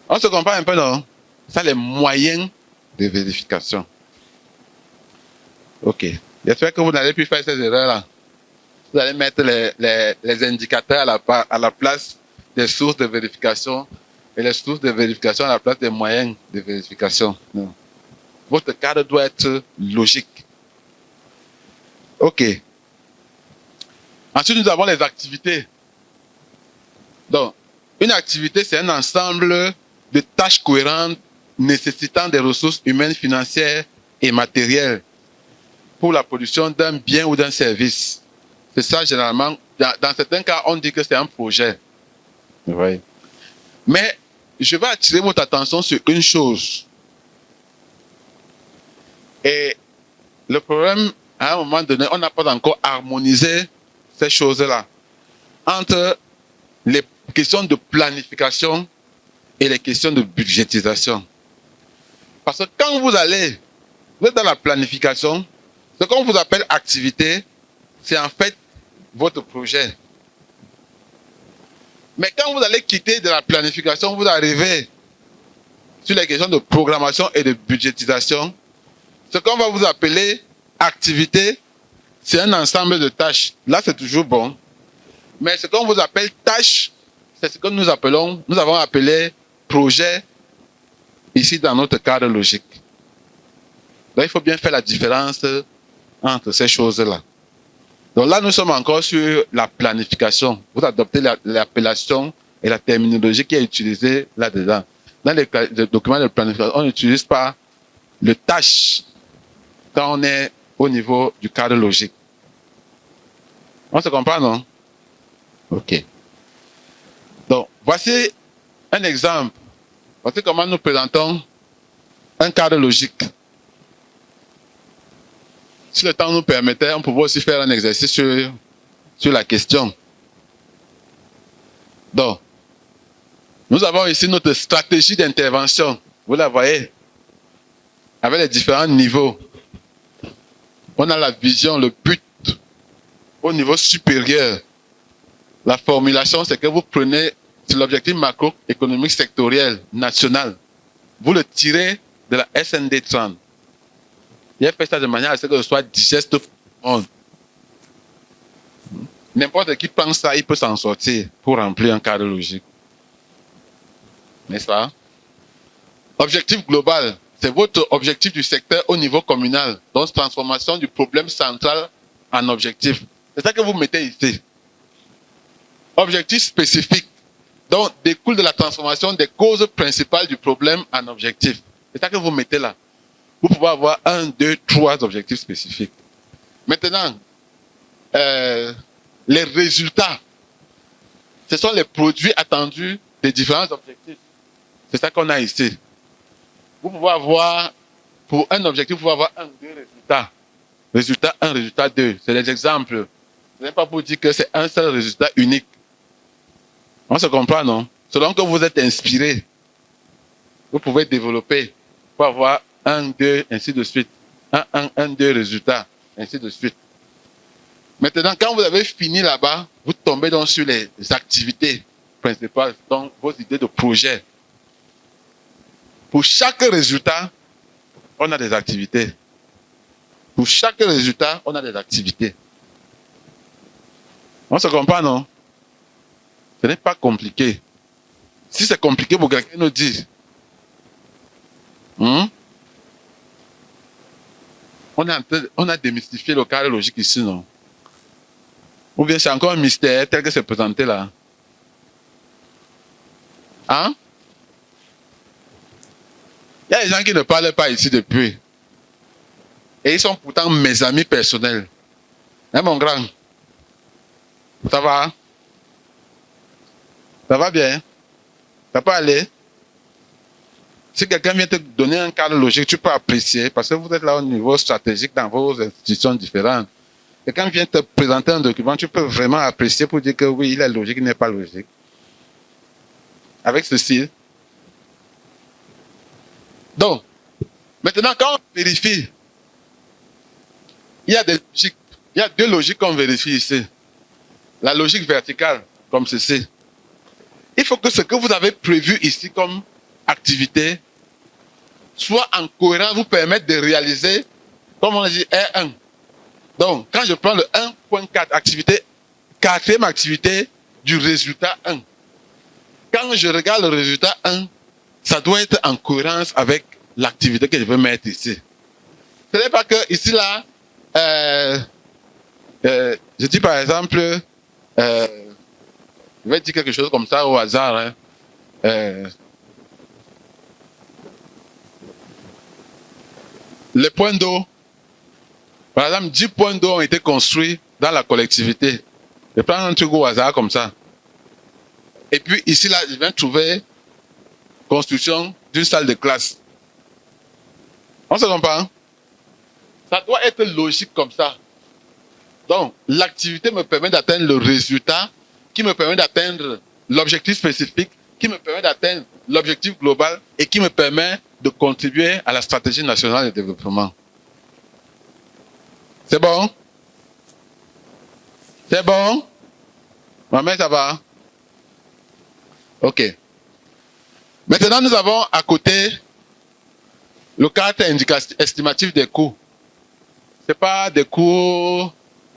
On se comprend un peu, non? Ça, les moyens de vérification. OK. J'espère que vous n'allez plus faire ces erreurs-là. Vous allez mettre les indicateurs à la place des sources de vérification et les sources de vérification à la place des moyens de vérification. Non. Votre cadre doit être logique. OK. Ensuite, nous avons les activités. Donc, une activité, c'est un ensemble de tâches cohérentes nécessitant des ressources humaines, financières et matérielles pour la production d'un bien ou d'un service. C'est ça, généralement. Dans certains cas, on dit que c'est un projet. Oui. Mais je vais attirer votre attention sur une chose. Et le problème, à un moment donné, on n'a pas encore harmonisé ces choses-là entre les questions de planification et les questions de budgétisation. Parce que quand vous êtes dans la planification, ce qu'on vous appelle activité, c'est en fait votre projet. Mais quand vous allez quitter de la planification, vous arrivez sur les questions de programmation et de budgétisation. Ce qu'on va vous appeler activité, c'est un ensemble de tâches. Là, c'est toujours bon. Mais ce qu'on vous appelle tâches, c'est ce que nous avons appelé projet, ici dans notre cadre logique. Donc, il faut bien faire la différence entre ces choses-là. Donc là, nous sommes encore sur la planification. Vous adoptez l'appellation et la terminologie qui est utilisée là-dedans. Dans les documents de planification, on n'utilise pas le tâche quand on est au niveau du cadre logique. On se comprend, non? OK. Donc, voici un exemple. Voici comment nous présentons un cadre logique. Si le temps nous permettait, on pouvait aussi faire un exercice sur la question. Donc, nous avons ici notre stratégie d'intervention. Vous la voyez? Avec les différents niveaux. On a la vision, le but au niveau supérieur. La formulation, c'est que vous prenez l'objectif macroéconomique sectoriel national. Vous le tirez de la SND 30. Il a fait ça de manière à ce que ce soit digeste pour tout le monde. N'importe qui pense ça, il peut s'en sortir pour remplir un cadre logique. N'est-ce pas? Objectif global, c'est votre objectif du secteur au niveau communal. Donc, transformation du problème central en objectif. C'est ça que vous mettez ici. Objectif spécifique, donc découle de la transformation des causes principales du problème en objectif. C'est ça que vous mettez là. Vous pouvez avoir 1, 2, 3 objectifs spécifiques. Maintenant, les résultats, ce sont les produits attendus des différents objectifs. C'est ça qu'on a ici. Vous pouvez avoir, pour un objectif, vous pouvez avoir 1, 2 résultats. Résultat 1, résultat 2. C'est des exemples. Ce n'est pas pour dire que c'est un seul résultat unique. On se comprend, non? Selon que vous êtes inspiré, vous pouvez développer pour avoir 1, 2, ainsi de suite. 1, 2 résultats, ainsi de suite. Maintenant, quand vous avez fini là-bas, vous tombez donc sur les activités principales, donc vos idées de projet. Pour chaque résultat, on a des activités. Pour chaque résultat, on a des activités. On se comprend, non? Ce n'est pas compliqué. Si c'est compliqué pour quelqu'un nous dire, on a démystifié le cadre logique ici, non? Ou bien c'est encore un mystère tel que c'est présenté là? Hein? Il y a des gens qui ne parlent pas ici depuis. Et ils sont pourtant mes amis personnels. Hein, mon grand? Ça va? Ça va bien? Ça peut aller? Si quelqu'un vient te donner un cadre logique, tu peux apprécier parce que vous êtes là au niveau stratégique dans vos institutions différentes. Quelqu'un vient te présenter un document, tu peux vraiment apprécier pour dire que oui, il est logique, il n'est pas logique. Avec ceci. Donc, maintenant, quand on vérifie, il y a deux logiques qu'on vérifie ici. La logique verticale, comme ceci. Il faut que ce que vous avez prévu ici comme activité soit en cohérence, vous permettre de réaliser, comme on dit, R1. Donc, quand je prends le 1.4, activité, quatrième activité du résultat 1. Quand je regarde le résultat 1, ça doit être en cohérence avec l'activité que je veux mettre ici. Ce n'est pas que ici, là, je dis par exemple, je vais dire quelque chose comme ça au hasard. Les points d'eau, par exemple, 10 points d'eau ont été construits dans la collectivité. Je prends un truc au hasard comme ça. Et puis ici, là, je viens trouver construction d'une salle de classe. On se comprend? Ça doit être logique comme ça. Donc, l'activité me permet d'atteindre le résultat qui me permet d'atteindre l'objectif spécifique qui me permet d'atteindre l'objectif global et qui me permet de contribuer à la stratégie nationale de développement. C'est bon? C'est bon? Maman, ça va? Ok. Maintenant, nous avons à côté le caractère estimatif des coûts. Ce n'est pas des coûts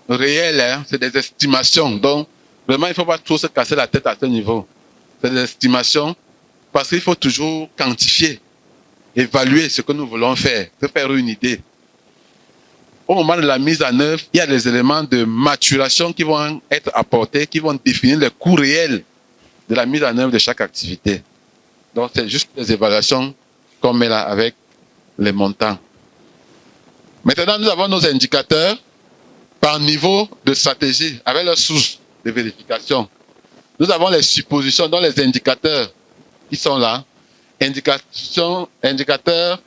réels, hein, c'est des estimations. Donc, vraiment, il ne faut pas trop se casser la tête à ce niveau. C'est des estimations parce qu'il faut toujours quantifier, évaluer ce que nous voulons faire, se faire une idée. Au moment de la mise en œuvre, il y a des éléments de maturation qui vont être apportés, qui vont définir le coût réel de la mise en œuvre de chaque activité. Donc, c'est juste des évaluations qu'on met là avec les montants. Maintenant, nous avons nos indicateurs par niveau de stratégie, avec leurs sources de vérification. Nous avons les suppositions, dans les indicateurs qui sont là. Indicateurs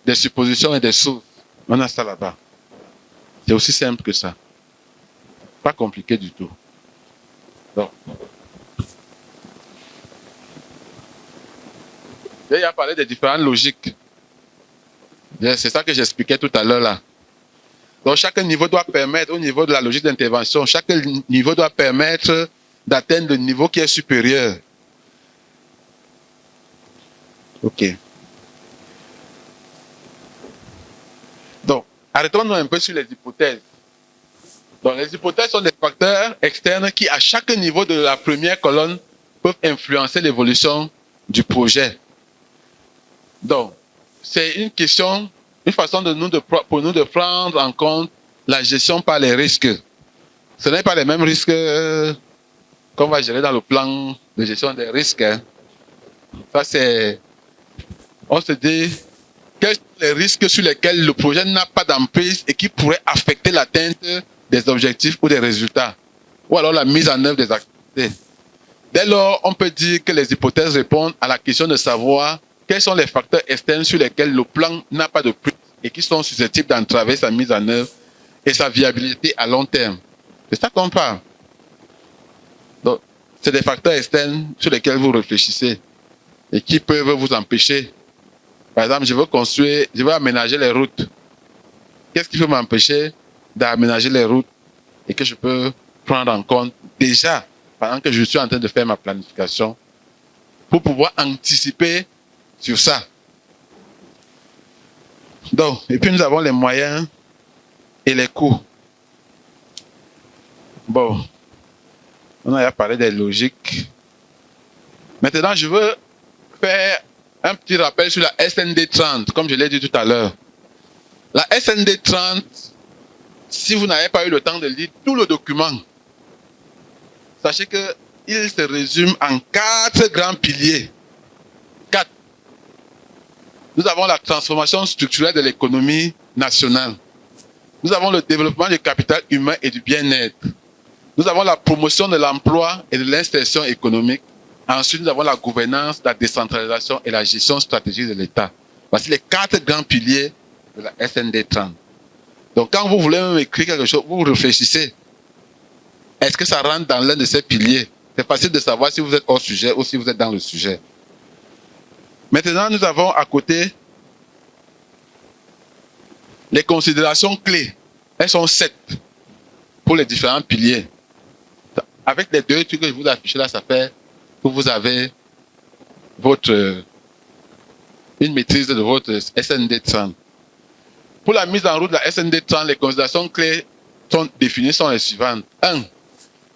des suppositions et des sources. On a ça là-bas. C'est aussi simple que ça. Pas compliqué du tout. Donc, il a parlé des différentes logiques. C'est ça que j'expliquais tout à l'heure là. Donc chaque niveau doit permettre, au niveau de la logique d'intervention, chaque niveau doit permettre d'atteindre le niveau qui est supérieur. Ok. Donc, arrêtons-nous un peu sur les hypothèses. Donc les hypothèses sont des facteurs externes qui, à chaque niveau de la première colonne, peuvent influencer l'évolution du projet. Donc, c'est une question, une façon pour nous de prendre en compte la gestion par les risques. Ce n'est pas les mêmes risques qu'on va gérer dans le plan de gestion des risques. Hein. Ça, c'est... On se dit, quels sont les risques sur lesquels le projet n'a pas d'emprise et qui pourraient affecter l'atteinte des objectifs ou des résultats, ou alors la mise en œuvre des activités. Dès lors, on peut dire que les hypothèses répondent à la question de savoir quels sont les facteurs externes sur lesquels le plan n'a pas de prise et qui sont susceptibles d'entraver sa mise en œuvre et sa viabilité à long terme. C'est ça qu'on parle. Donc, c'est des facteurs externes sur lesquels vous réfléchissez et qui peuvent vous empêcher. Par exemple, je veux aménager les routes. Qu'est-ce qui peut m'empêcher d'aménager les routes et que je peux prendre en compte déjà pendant que je suis en train de faire ma planification pour pouvoir anticiper sur ça. Donc, et puis nous avons les moyens et les coûts. Bon, on a parlé des logiques. Maintenant, je veux faire un petit rappel sur la SND 30, comme je l'ai dit tout à l'heure. La SND 30, si vous n'avez pas eu le temps de lire tout le document, sachez qu'il se résume en 4 grands piliers. 4. Nous avons la transformation structurelle de l'économie nationale. Nous avons le développement du capital humain et du bien-être. Nous avons la promotion de l'emploi et de l'insertion économique. Ensuite, nous avons la gouvernance, la décentralisation et la gestion stratégique de l'État. Voici les 4 grands piliers de la SND 30. Donc, quand vous voulez même écrire quelque chose, vous réfléchissez. Est-ce que ça rentre dans l'un de ces piliers? C'est facile de savoir si vous êtes hors sujet ou si vous êtes dans le sujet. Maintenant, nous avons à côté les considérations clés. Elles sont 7 pour les différents piliers. Avec les 2 trucs que je vous ai affichés là, ça fait que vous avez une maîtrise de votre SND 30. Pour la mise en route de la SND 30, les considérations clés sont définies sont les suivantes. 1.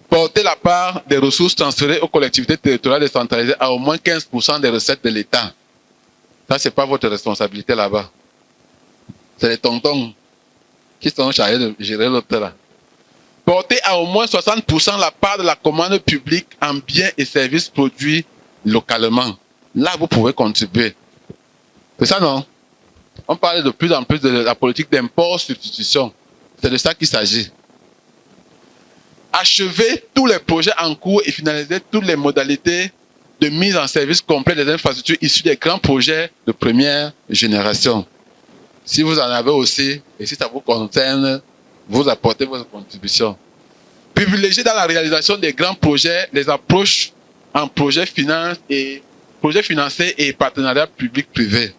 Porter la part des ressources transférées aux collectivités territoriales décentralisées à au moins 15% des recettes de l'État. Ça, ce n'est pas votre responsabilité là-bas. C'est les tontons qui sont chargés de gérer l'autre là. Porter à au moins 60% la part de la commande publique en biens et services produits localement. Là, vous pouvez contribuer. C'est ça, non? On parle de plus en plus de la politique d'import-substitution. C'est de ça qu'il s'agit. Achever tous les projets en cours et finaliser toutes les modalités de mise en service complet des infrastructures issues des grands projets de première génération. Si vous en avez aussi, et si ça vous concerne, vous apportez votre contribution. Privilégier dans la réalisation des grands projets les approches en projet financé et partenariat public-privé.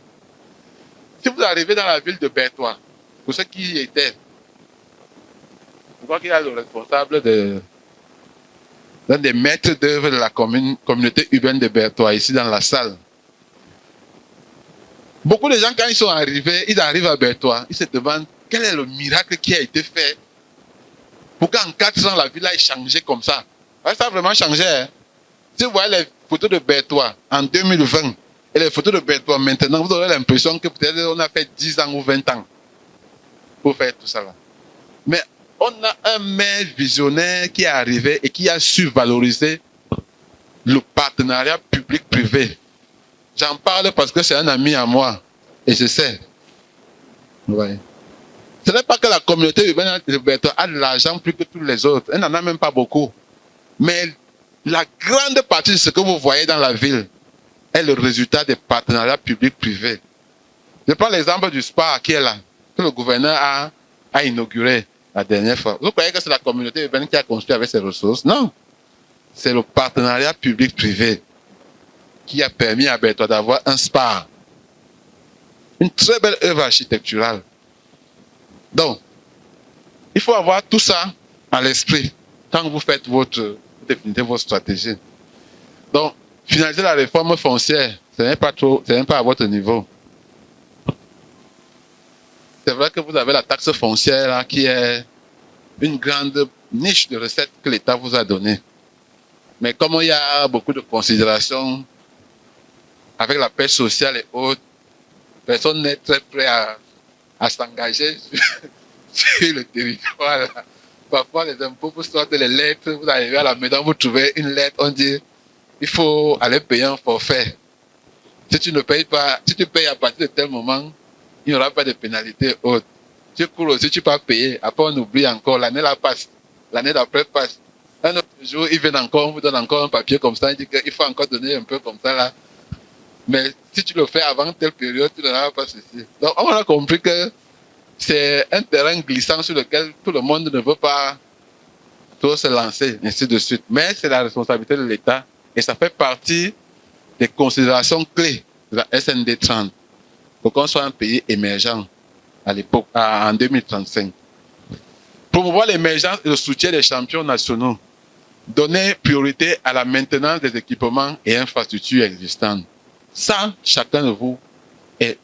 Si vous arrivez dans la ville de Bertois, pour ceux qui y étaient, je crois qu'il y a le responsable l'un des maîtres d'œuvre de la communauté urbaine de Bertois, ici dans la salle. Beaucoup de gens, quand ils sont arrivés, ils arrivent à Bertois, ils se demandent quel est le miracle qui a été fait pour qu'en 4 ans, la ville ait changé comme ça. Ça a vraiment changé. Hein? Si vous voyez les photos de Bertois en 2020 et les photos de Bertois maintenant, vous aurez l'impression que peut-être on a fait 10 ans ou 20 ans pour faire tout ça là. Mais on a un maire visionnaire qui est arrivé et qui a su valoriser le partenariat public-privé. J'en parle parce que c'est un ami à moi et je sais. Ouais. Ce n'est pas que la communauté urbaine de Bertois a de l'argent plus que tous les autres. Elle n'en a même pas beaucoup. Mais la grande partie de ce que vous voyez dans la ville est le résultat des partenariats publics-privés. Je prends l'exemple du spa qui est là, que le gouverneur a inauguré la dernière fois. Vous croyez que c'est la communauté urbaine qui a construit avec ses ressources? Non. C'est le partenariat public-privé qui a permis à Bertois d'avoir un spa. Une très belle œuvre architecturale. Donc, il faut avoir tout ça à l'esprit quand vous faites définissez votre stratégie. Donc, finaliser la réforme foncière, ce n'est pas à votre niveau. C'est vrai que vous avez la taxe foncière là, qui est une grande niche de recettes que l'État vous a donnée. Mais comme il y a beaucoup de considérations avec la paix sociale et autres, personne n'est très prêt à s'engager sur le territoire. Là. Parfois, les impôts vous sortent les lettres, vous arrivez à la maison, vous trouvez une lettre, on dit il faut aller payer un forfait. Si tu ne payes pas, si tu payes à partir de tel moment, il n'y aura pas de pénalité haute. Tu cours aussi, tu peux payer. Après, on oublie encore, l'année là passe. L'année d'après passe. Un autre jour, ils viennent encore, on vous donne encore un papier comme ça, il dit qu'il faut encore donner un peu comme ça là. Mais si tu le fais avant telle période, tu n'auras pas ceci. Donc, on a compris que c'est un terrain glissant sur lequel tout le monde ne veut pas trop se lancer, ainsi de suite. Mais c'est la responsabilité de l'État et ça fait partie des considérations clés de la SND 30 pour qu'on soit un pays émergent à l'époque, en 2035. Promouvoir l'émergence et le soutien des champions nationaux. Donner priorité à la maintenance des équipements et infrastructures existantes. Ça, chacun de vous est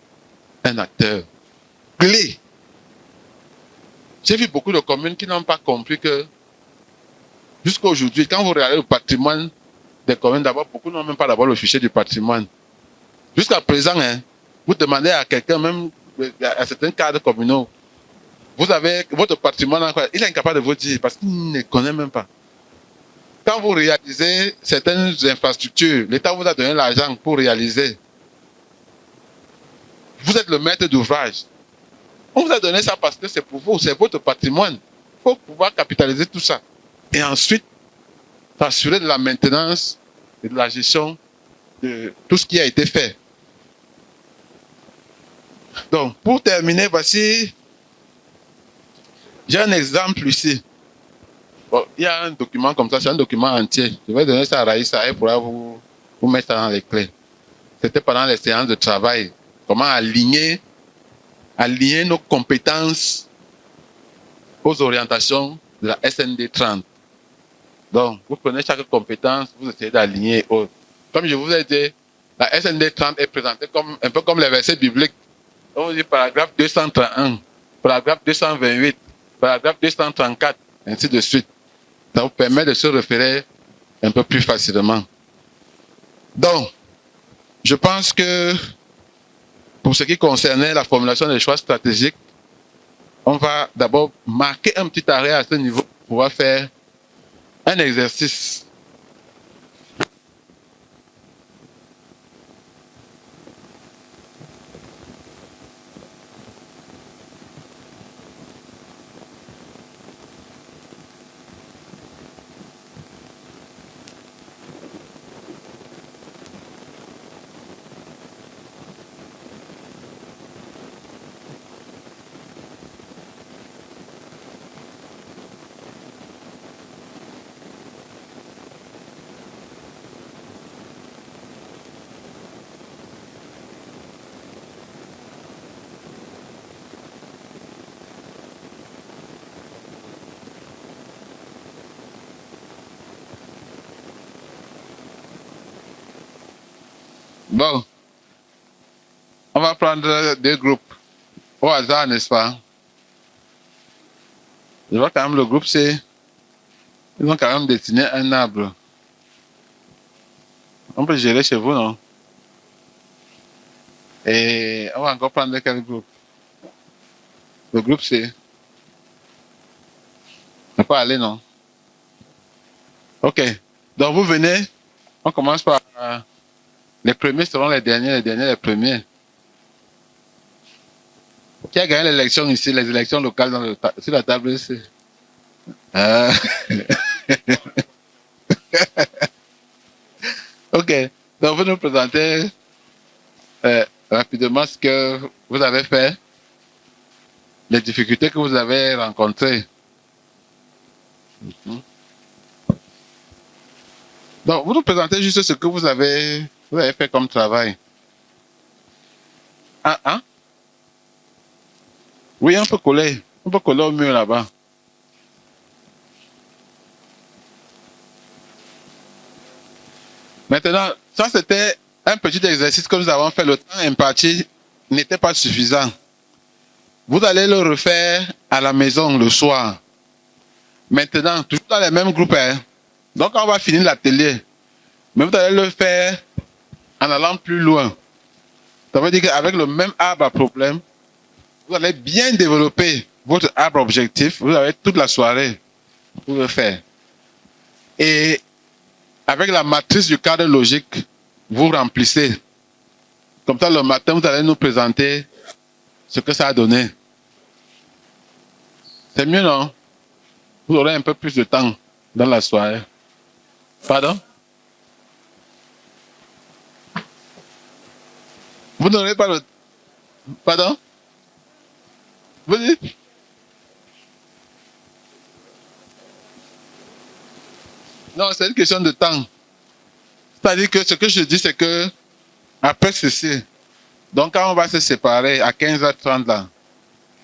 un acteur clé. J'ai vu beaucoup de communes qui n'ont pas compris que jusqu'à aujourd'hui, quand vous regardez le patrimoine des communes, d'abord, beaucoup n'ont même pas d'abord le fichier du patrimoine. Jusqu'à présent, hein, vous demandez à quelqu'un, même à certains cadres communaux, vous avez votre patrimoine, il est incapable de vous dire parce qu'il ne connaît même pas. Quand vous réalisez certaines infrastructures, l'État vous a donné l'argent pour réaliser. Vous êtes le maître d'ouvrage. On vous a donné ça parce que c'est pour vous, c'est votre patrimoine. Il faut pouvoir capitaliser tout ça. Et ensuite, s'assurer de la maintenance et de la gestion de tout ce qui a été fait. Donc, pour terminer, voici, j'ai un exemple ici. Bon, il y a un document comme ça, c'est un document entier. Je vais donner ça à Raïssa, elle pourra vous mettre ça dans les clés. C'était pendant les séances de travail. Comment aligner nos compétences aux orientations de la SND 30. Donc, vous prenez chaque compétence, vous essayez d'aligner autres. Comme je vous ai dit, la SND 30 est présentée comme, un peu comme les versets bibliques. On dit paragraphe 231, paragraphe 228, paragraphe 234, ainsi de suite. Ça vous permet de se référer un peu plus facilement. Donc, je pense que pour ce qui concernait la formulation des choix stratégiques, on va d'abord marquer un petit arrêt à ce niveau pour pouvoir faire un exercice. Bon, on va prendre deux groupes au hasard, n'est-ce pas? Je vois quand même le groupe C. Ils ont quand même dessiné un arbre. On peut gérer chez vous, non? Et on va encore prendre quel groupe? Le groupe C. On peut aller, non? Ok. Donc vous venez, on commence par les premiers seront les derniers les premiers. Qui a gagné l'élection ici, les élections locales sur la table ici? Ah. Ok. Donc vous nous présentez rapidement ce que vous avez fait, les difficultés que vous avez rencontrées. Donc vous nous présentez juste ce que vous avez fait comme travail. Ah, hein? Oui, on peut coller. On peut coller au mur là-bas. Maintenant, ça c'était un petit exercice que nous avons fait. Le temps imparti n'était pas suffisant. Vous allez le refaire à la maison le soir. Maintenant, toujours dans les mêmes groupes. Hein. Donc, on va finir l'atelier. Mais vous allez le faire en allant plus loin. Ça veut dire qu'avec le même arbre à problème, vous allez bien développer votre arbre objectif. Vous avez toute la soirée pour le faire. Et avec la matrice du cadre logique, vous remplissez. Comme ça, le matin, vous allez nous présenter ce que ça a donné. C'est mieux, non? Vous aurez un peu plus de temps dans la soirée. Pardon? Vous n'aurez pas le... Pardon? Vous dites? Non, c'est une question de temps. C'est-à-dire que ce que je dis, c'est que après ceci, donc quand on va se séparer à 15h30 là,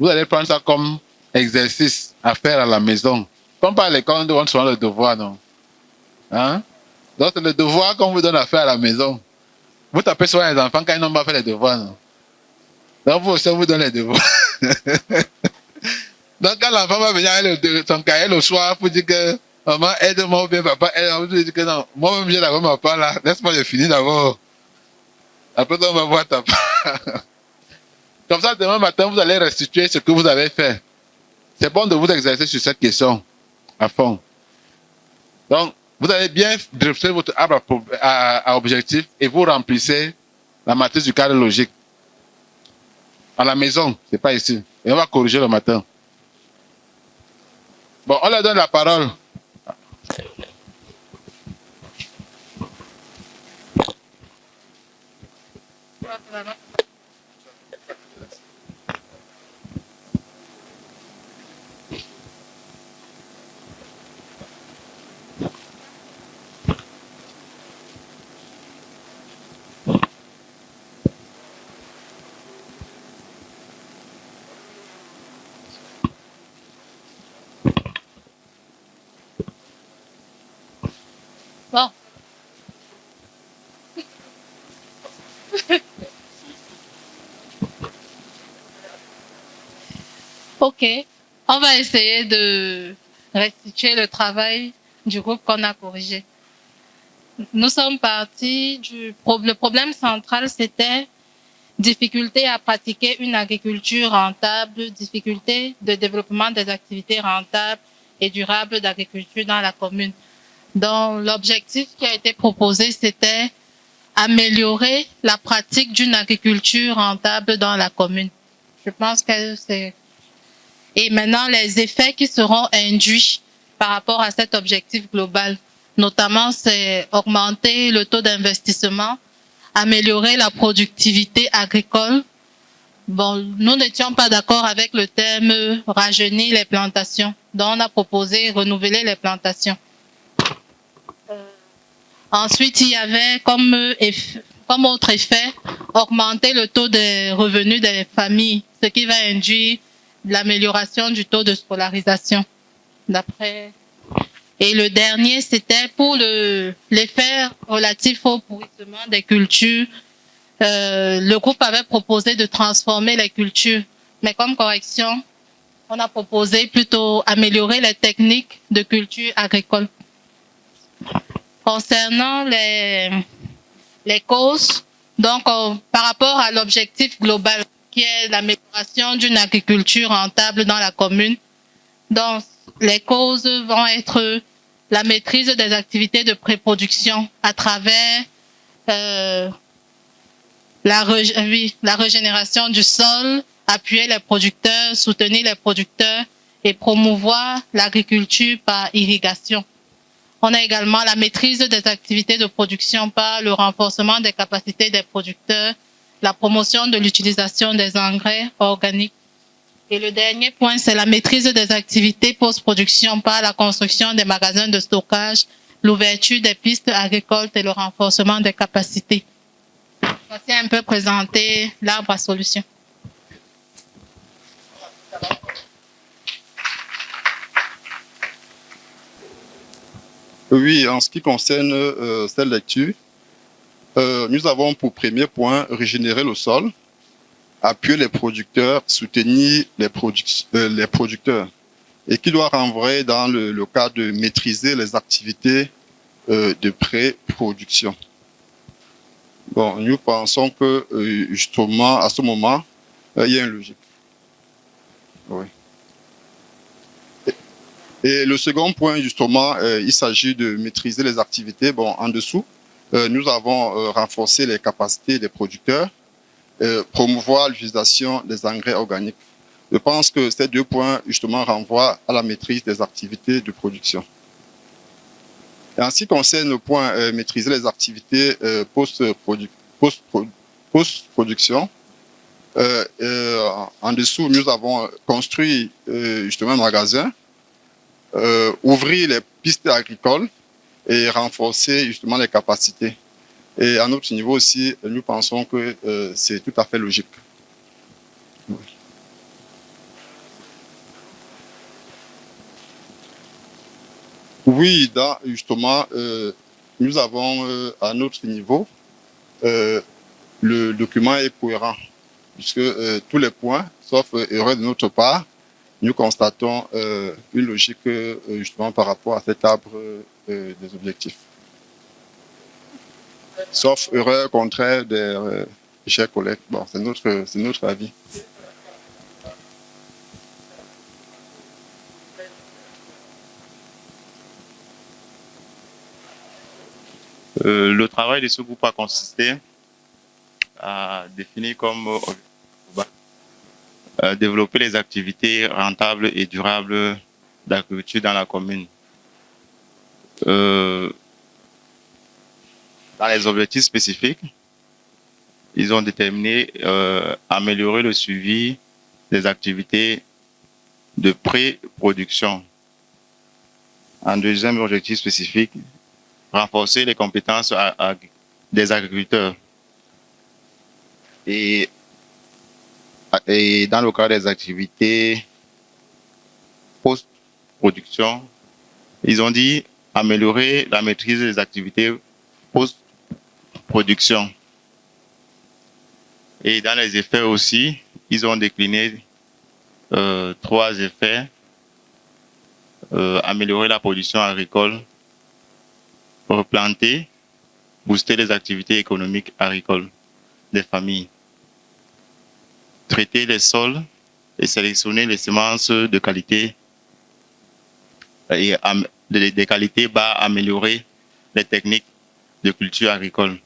vous allez prendre ça comme exercice à faire à la maison. Comme par l'école, on demande souvent le devoir, non? Hein? Donc c'est le devoir qu'on vous donne à faire à la maison. Vous tapez souvent les enfants quand ils n'ont pas fait les devoirs, non? Donc vous aussi, on vous donne les devoirs. Donc quand l'enfant va venir avec son cahier le soir pour dire que maman aide-moi ou bien papa aide-moi, vous dites que non, moi-même j'ai d'abord ma part là, laisse-moi je finis d'abord. Après on va voir ta part. Comme ça, demain matin, vous allez restituer ce que vous avez fait. C'est bon de vous exercer sur cette question à fond. Donc, vous allez bien dresser votre arbre à objectif et vous remplissez la matrice du cadre logique. À la maison, c'est pas ici. Et on va corriger le matin. Bon, on leur donne la parole. Bon. Ok. On va essayer de restituer le travail du groupe qu'on a corrigé. Nous sommes partis le problème central, c'était difficulté à pratiquer une agriculture rentable, difficulté de développement des activités rentables et durables d'agriculture dans la commune. Donc, l'objectif qui a été proposé, c'était améliorer la pratique d'une agriculture rentable dans la commune. Je pense que c'est... Et maintenant, les effets qui seront induits par rapport à cet objectif global, notamment, c'est augmenter le taux d'investissement, améliorer la productivité agricole. Bon, nous n'étions pas d'accord avec le thème rajeunir les plantations. Donc, on a proposé renouveler les plantations. Ensuite, il y avait comme autre effet, augmenter le taux de revenus des familles, ce qui va induire l'amélioration du taux de scolarisation. Et le dernier, c'était pour l'effet relatif au pourrissement des cultures, le groupe avait proposé de transformer les cultures. Mais comme correction, on a proposé plutôt améliorer les techniques de culture agricole. Concernant les causes, donc par rapport à l'objectif global qui est l'amélioration d'une agriculture rentable dans la commune, donc les causes vont être la maîtrise des activités de pré-production à travers la régénération du sol, appuyer les producteurs, soutenir les producteurs et promouvoir l'agriculture par irrigation. On a également la maîtrise des activités de production par le renforcement des capacités des producteurs, la promotion de l'utilisation des engrais organiques. Et le dernier point, c'est la maîtrise des activités post-production par la construction des magasins de stockage, l'ouverture des pistes agricoles et le renforcement des capacités. Voici un peu présenter l'arbre à solution. Oui, en ce qui concerne cette lecture, nous avons pour premier point régénérer le sol, appuyer les producteurs, soutenir les producteurs, et qui doit renvoyer dans le cas de maîtriser les activités de pré-production. Bon, nous pensons que justement à ce moment, il y a une logique. Oui. Et le second point, justement, il s'agit de maîtriser les activités. Bon, en dessous, nous avons renforcé les capacités des producteurs, promouvoir l'utilisation des engrais organiques. Je pense que ces deux points, justement, renvoient à la maîtrise des activités de production. Et en ce qui concerne le point maîtriser les activités post-production, en dessous, nous avons construit justement un magasin, ouvrir les pistes agricoles et renforcer justement les capacités. Et à notre niveau aussi, nous pensons que c'est tout à fait logique. Oui. Oui, justement, nous avons à notre niveau, le document est cohérent, puisque tous les points, sauf erreur de notre part, nous constatons une logique justement par rapport à cet arbre des objectifs. Sauf erreur contraire des chers collègues. Bon, c'est notre avis. Le travail de ce groupe a consisté à définir comme développer les activités rentables et durables d'agriculture dans la commune. Dans les objectifs spécifiques, ils ont déterminé améliorer le suivi des activités de pré-production. En deuxième objectif spécifique, renforcer les compétences des agriculteurs. Et dans le cadre des activités post-production, ils ont dit améliorer la maîtrise des activités post-production. Et dans les effets aussi, ils ont décliné 3 effets. Améliorer la production agricole, replanter, booster les activités économiques agricoles des familles, traiter les sols et sélectionner les semences de qualité et des qualités bas, améliorer les techniques de culture agricole.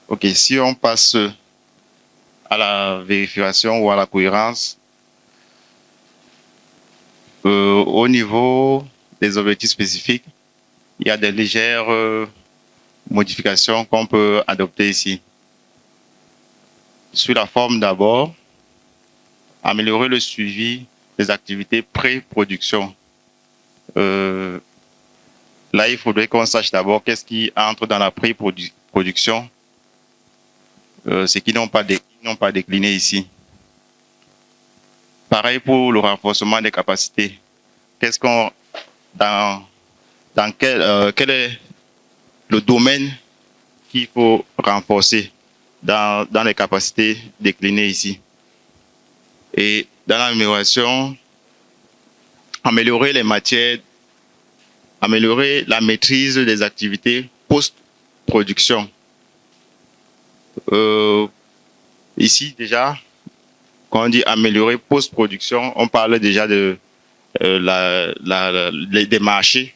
Ok, si on passe à la vérification ou à la cohérence, au niveau des objectifs spécifiques, il y a des légères modifications qu'on peut adopter ici. Sur la forme d'abord, améliorer le suivi des activités pré-production. Là, il faudrait qu'on sache d'abord qu'est-ce qui entre dans la pré-production, ce qui n'ont pas décliné ici. Pareil pour le renforcement des capacités. Qu'est-ce qu'on dans quel est le domaine qu'il faut renforcer dans les capacités déclinées ici. Et dans l'amélioration, améliorer les matières, améliorer la maîtrise des activités post-production. Ici, déjà, quand on dit améliorer post-production, on parle déjà de des marchés.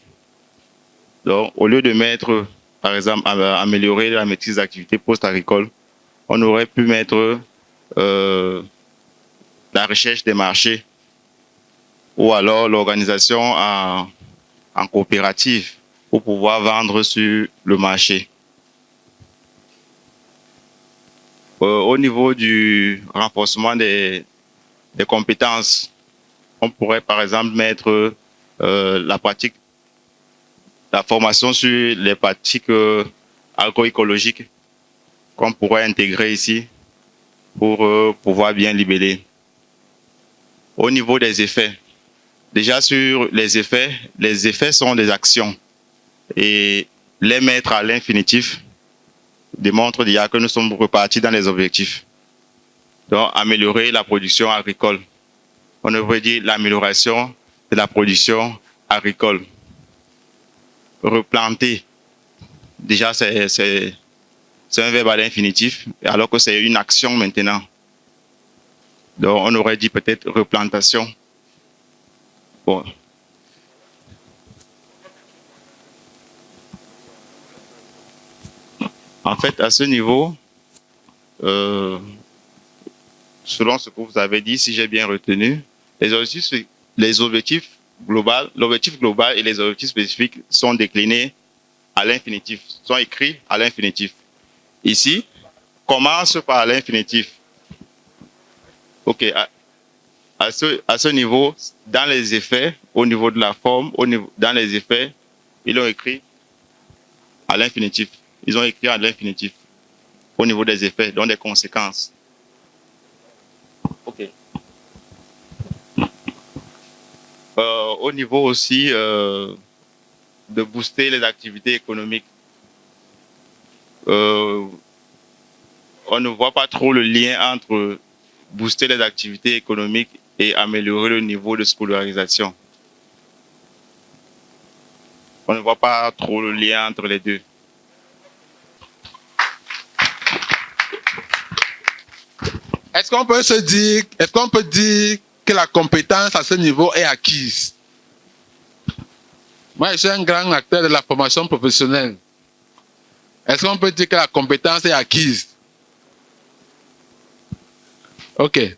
Donc, au lieu de mettre, par exemple, améliorer la maîtrise des activités post-agricoles, on aurait pu mettre la recherche des marchés ou alors l'organisation en coopérative pour pouvoir vendre sur le marché. Au niveau du renforcement des compétences, on pourrait par exemple mettre la formation sur les pratiques agroécologiques qu'on pourrait intégrer ici pour pouvoir bien libeller. Au niveau des effets, déjà sur les effets sont des actions et les mettre à l'infinitif démontre déjà que nous sommes repartis dans les objectifs. Donc, améliorer la production agricole. On devrait dire l'amélioration de la production agricole. Replanter. Déjà, c'est un verbe à l'infinitif, alors que c'est une action maintenant. Donc, on aurait dit peut-être replantation. Bon. En fait, à ce niveau, selon ce que vous avez dit, si j'ai bien retenu, l'objectif global et les objectifs spécifiques sont déclinés à l'infinitif, sont écrits à l'infinitif. Ici, commence par l'infinitif. OK. À ce niveau, dans les effets, au niveau de la forme, dans les effets, ils l'ont écrit à l'infinitif. Ils ont écrit à l'infinitif au niveau des effets, donc des conséquences. OK. Au niveau aussi de booster les activités économiques, on ne voit pas trop le lien entre booster les activités économiques et améliorer le niveau de scolarisation. On ne voit pas trop le lien entre les deux. Est-ce qu'on peut dire que la compétence à ce niveau est acquise? Moi, je suis un grand acteur de la formation professionnelle. Est-ce qu'on peut dire que la compétence est acquise? OK.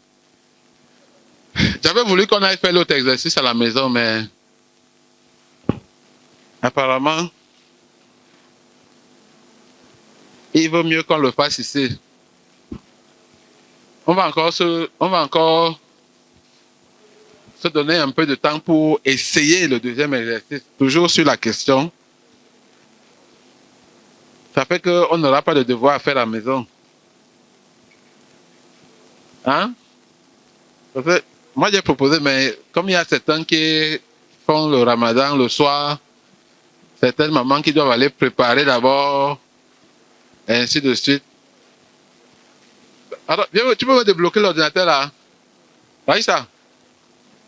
J'avais voulu qu'on aille faire l'autre exercice à la maison, mais apparemment, il vaut mieux qu'on le fasse ici. On va encore se donner un peu de temps pour essayer le deuxième exercice, toujours sur la question. Ça fait qu'on n'aura pas de devoir à faire à la maison. Hein? Parce que moi, j'ai proposé, mais comme il y a certains qui font le ramadan le soir, certaines mamans qui doivent aller préparer d'abord, et ainsi de suite. Alors, tu peux me débloquer l'ordinateur là? Voyez ça?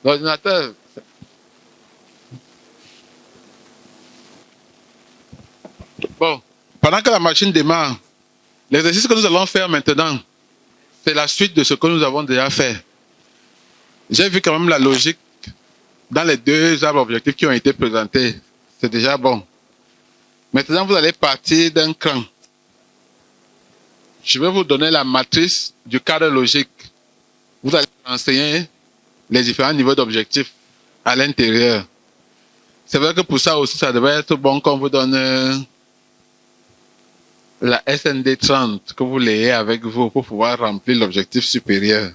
L'ordinateur. Bon, pendant que la machine démarre, l'exercice que nous allons faire maintenant, c'est la suite de ce que nous avons déjà fait. J'ai vu quand même la logique dans les deux arbres objectifs qui ont été présentés. C'est déjà bon. Maintenant, vous allez partir d'un cran. Je vais vous donner la matrice du cadre logique. Vous allez enseigner les différents niveaux d'objectifs à l'intérieur. C'est vrai que pour ça aussi, ça devrait être bon qu'on vous donne la SND 30 que vous l'ayez avec vous pour pouvoir remplir l'objectif supérieur.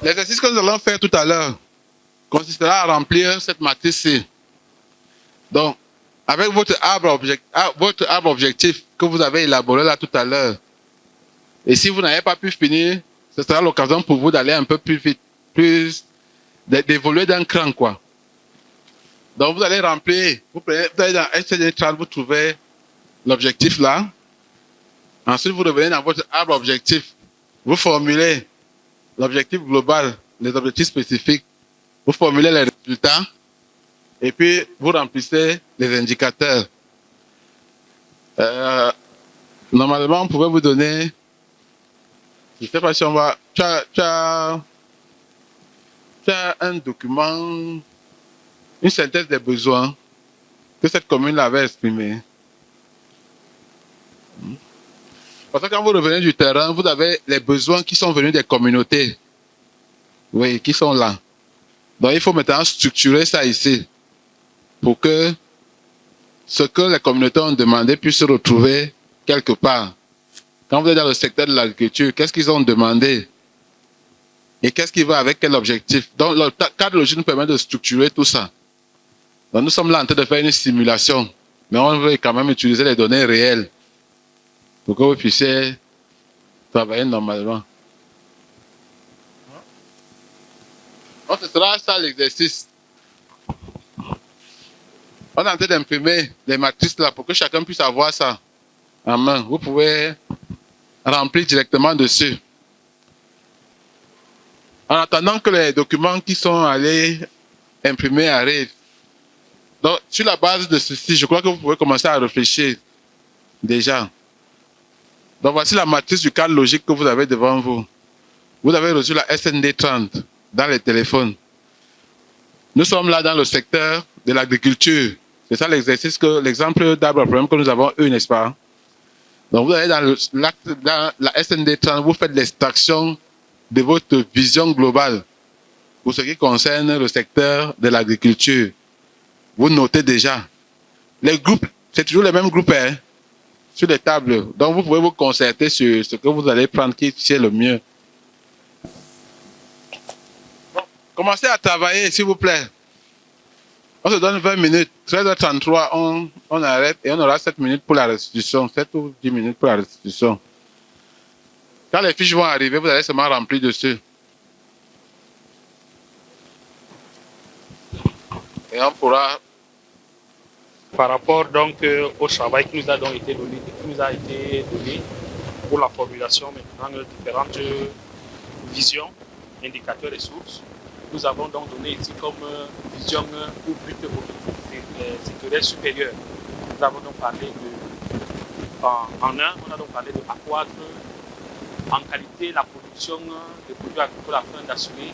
L'exercice que nous allons faire tout à l'heure consistera à remplir cette matrice-ci. Donc, avec votre arbre objectif que vous avez élaboré là tout à l'heure, et si vous n'avez pas pu finir, ce sera l'occasion pour vous d'aller un peu plus vite, d'évoluer d'un cran, quoi. Donc, vous allez remplir, vous allez dans SND 30, vous trouvez l'objectif là. Ensuite, vous revenez dans votre arbre objectif. Vous formulez l'objectif global, les objectifs spécifiques. Vous formulez les résultats. Et puis, vous remplissez les indicateurs. Normalement, on pourrait vous donner... Je ne sais pas si on va... Tu as un document, une synthèse des besoins que cette commune avait exprimé. Parce que quand vous revenez du terrain, vous avez les besoins qui sont venus des communautés. Oui, qui sont là. Donc, il faut maintenant structurer ça ici pour que ce que les communautés ont demandé puisse se retrouver quelque part. Quand vous êtes dans le secteur de l'agriculture, qu'est-ce qu'ils ont demandé? Et qu'est-ce qui va avec quel objectif? Donc, le cadre logique nous permet de structurer tout ça. Donc, nous sommes là en train de faire une simulation, mais on veut quand même utiliser les données réelles pour que vous puissiez travailler normalement. Donc, ce sera ça l'exercice. On est en train d'imprimer les matrices là pour que chacun puisse avoir ça en main. Vous pouvez remplir directement dessus. En attendant que les documents qui sont allés imprimer arrivent. Donc, sur la base de ceci, je crois que vous pouvez commencer à réfléchir déjà. Donc, voici la matrice du cadre logique que vous avez devant vous. Vous avez reçu la SND 30 dans les téléphones. Nous sommes là dans le secteur de l'agriculture. C'est ça l'exercice, l'exemple d'arbre problème que nous avons eu, n'est-ce pas? Donc, vous allez dans la SND 30, vous faites l'extraction de votre vision globale pour ce qui concerne le secteur de l'agriculture. Vous notez déjà. Les groupes, c'est toujours les mêmes groupes hein, sur les tables. Donc, vous pouvez vous concerter sur ce que vous allez prendre qui est le mieux. Bon, commencez à travailler, s'il vous plaît. On se donne 20 minutes. 13h33, on arrête et on aura 7 minutes pour la restitution. 7 ou 10 minutes pour la restitution. Quand les fiches vont arriver, vous allez seulement remplir dessus. Et on pourra... Par rapport donc au travail qui nous a donc été donné, pour la formulation maintenant de différentes visions, indicateurs et sources, nous avons donc donné ici comme vision ou but sectoriel supérieur. Nous avons donc parlé on a donc parlé de accroître en qualité la production des produits agricoles afin d'assurer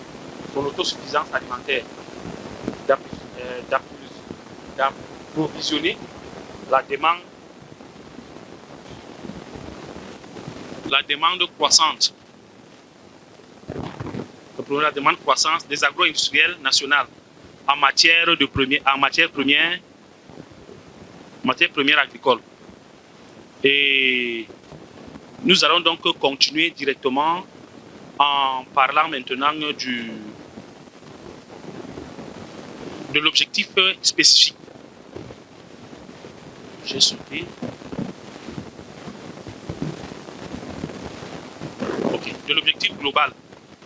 son autosuffisance alimentaire, d'approvisionner la demande croissante. La demande croissance des agro-industriels nationales en matière première agricole. Et nous allons donc continuer directement en parlant maintenant de l'objectif spécifique. J'ai sauté. Ok, de l'objectif global.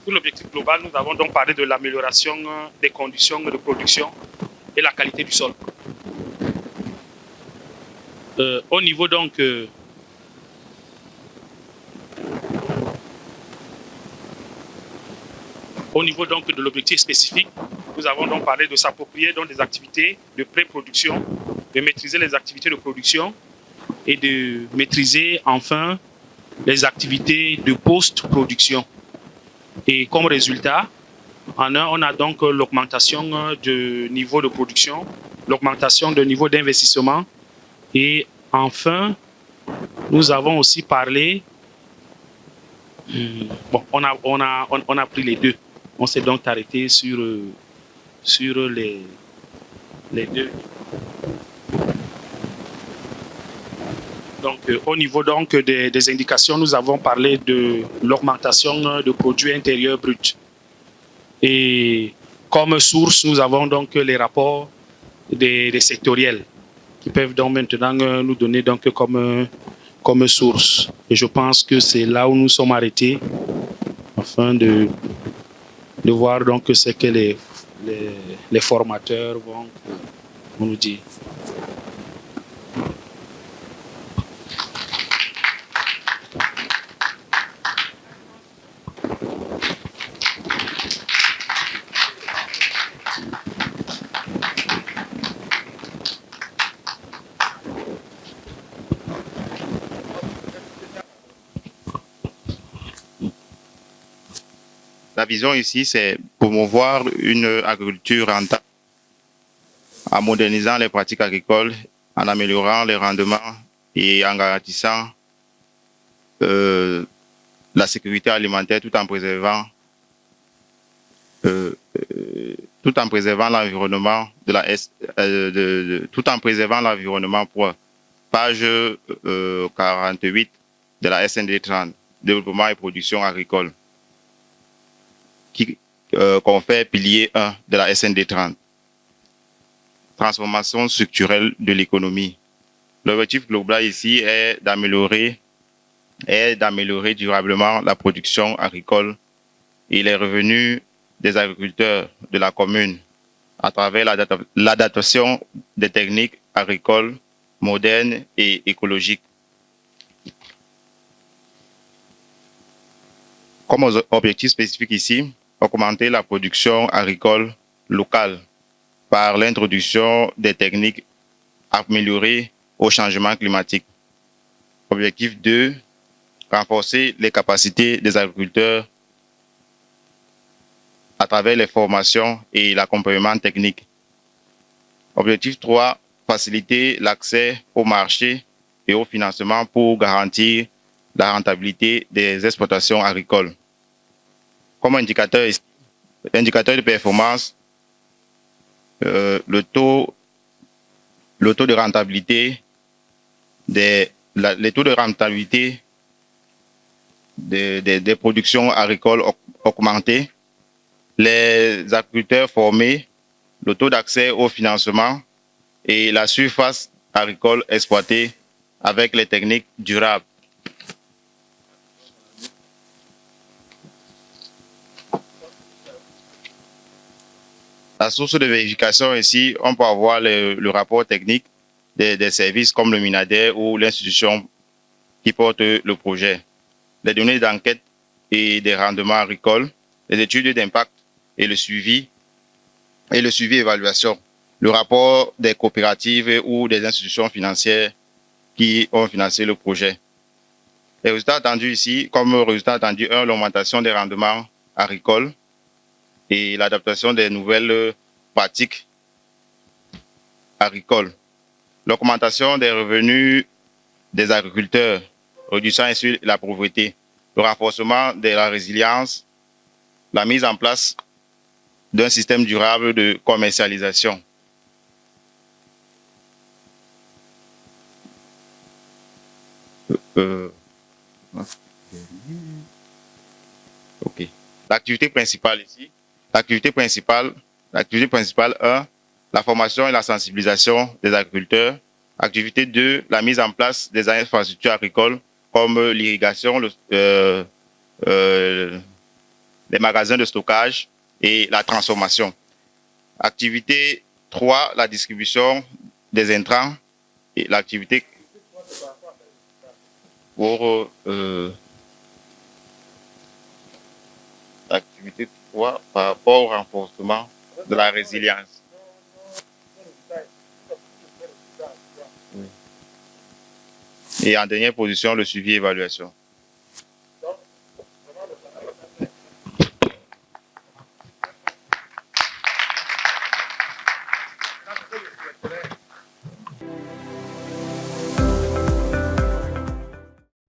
Pour l'objectif global, nous avons donc parlé de l'amélioration des conditions de production et la qualité du sol. Au niveau donc de l'objectif spécifique, nous avons donc parlé de s'approprier donc des activités de pré-production, de maîtriser les activités de production et de maîtriser enfin les activités de post-production. Et comme résultat, on a donc l'augmentation du niveau de production, l'augmentation du niveau d'investissement et enfin, nous avons aussi parlé, on a pris les deux. On s'est donc arrêté sur les deux. Donc, au niveau donc des indications, nous avons parlé de l'augmentation de produits intérieurs bruts. Et comme source, nous avons donc les rapports des sectoriels qui peuvent donc maintenant nous donner donc comme source. Et je pense que c'est là où nous sommes arrêtés afin de voir donc ce que les formateurs vont nous dire. La vision ici, c'est promouvoir une agriculture rentable en modernisant les pratiques agricoles, en améliorant les rendements et en garantissant la sécurité alimentaire tout en préservant l'environnement tout en préservant l'environnement pour page 48 de la SND 30, développement et production agricole, qui confère pilier 1 de la SND 30, transformation structurelle de l'économie. L'objectif global ici est d'améliorer durablement la production agricole et les revenus des agriculteurs de la commune à travers l'adaptation des techniques agricoles modernes et écologiques. Comme objectif spécifique ici, augmenter la production agricole locale par l'introduction des techniques améliorées au changement climatique. Objectif 2, renforcer les capacités des agriculteurs à travers les formations et l'accompagnement technique. Objectif 3, faciliter l'accès au marché et au financement pour garantir la rentabilité des exploitations agricoles. Comme indicateur de performance, le taux de rentabilité les taux de rentabilité des productions agricoles augmentés, les agriculteurs formés, le taux d'accès au financement et la surface agricole exploitée avec les techniques durables. La source de vérification ici, on peut avoir le rapport technique des services comme le MINADER ou l'institution qui porte le projet, les données d'enquête et des rendements agricoles, les études d'impact et le suivi évaluation, le rapport des coopératives ou des institutions financières qui ont financé le projet. Les résultats attendus ici, comme résultat attendu 1, l'augmentation des rendements agricoles et l'adaptation des nouvelles pratiques agricoles. L'augmentation des revenus des agriculteurs, réduisant ainsi la pauvreté, le renforcement de la résilience, la mise en place d'un système durable de commercialisation. Ok. L'activité principale ici. L'activité principale 1, la formation et la sensibilisation des agriculteurs. Activité 2, la mise en place des infrastructures agricoles comme l'irrigation, les magasins de stockage et la transformation. Activité 3, la distribution des intrants et l'activité pour l'activité 3 par rapport au renforcement de la résilience. Et en dernière position, le suivi et évaluation.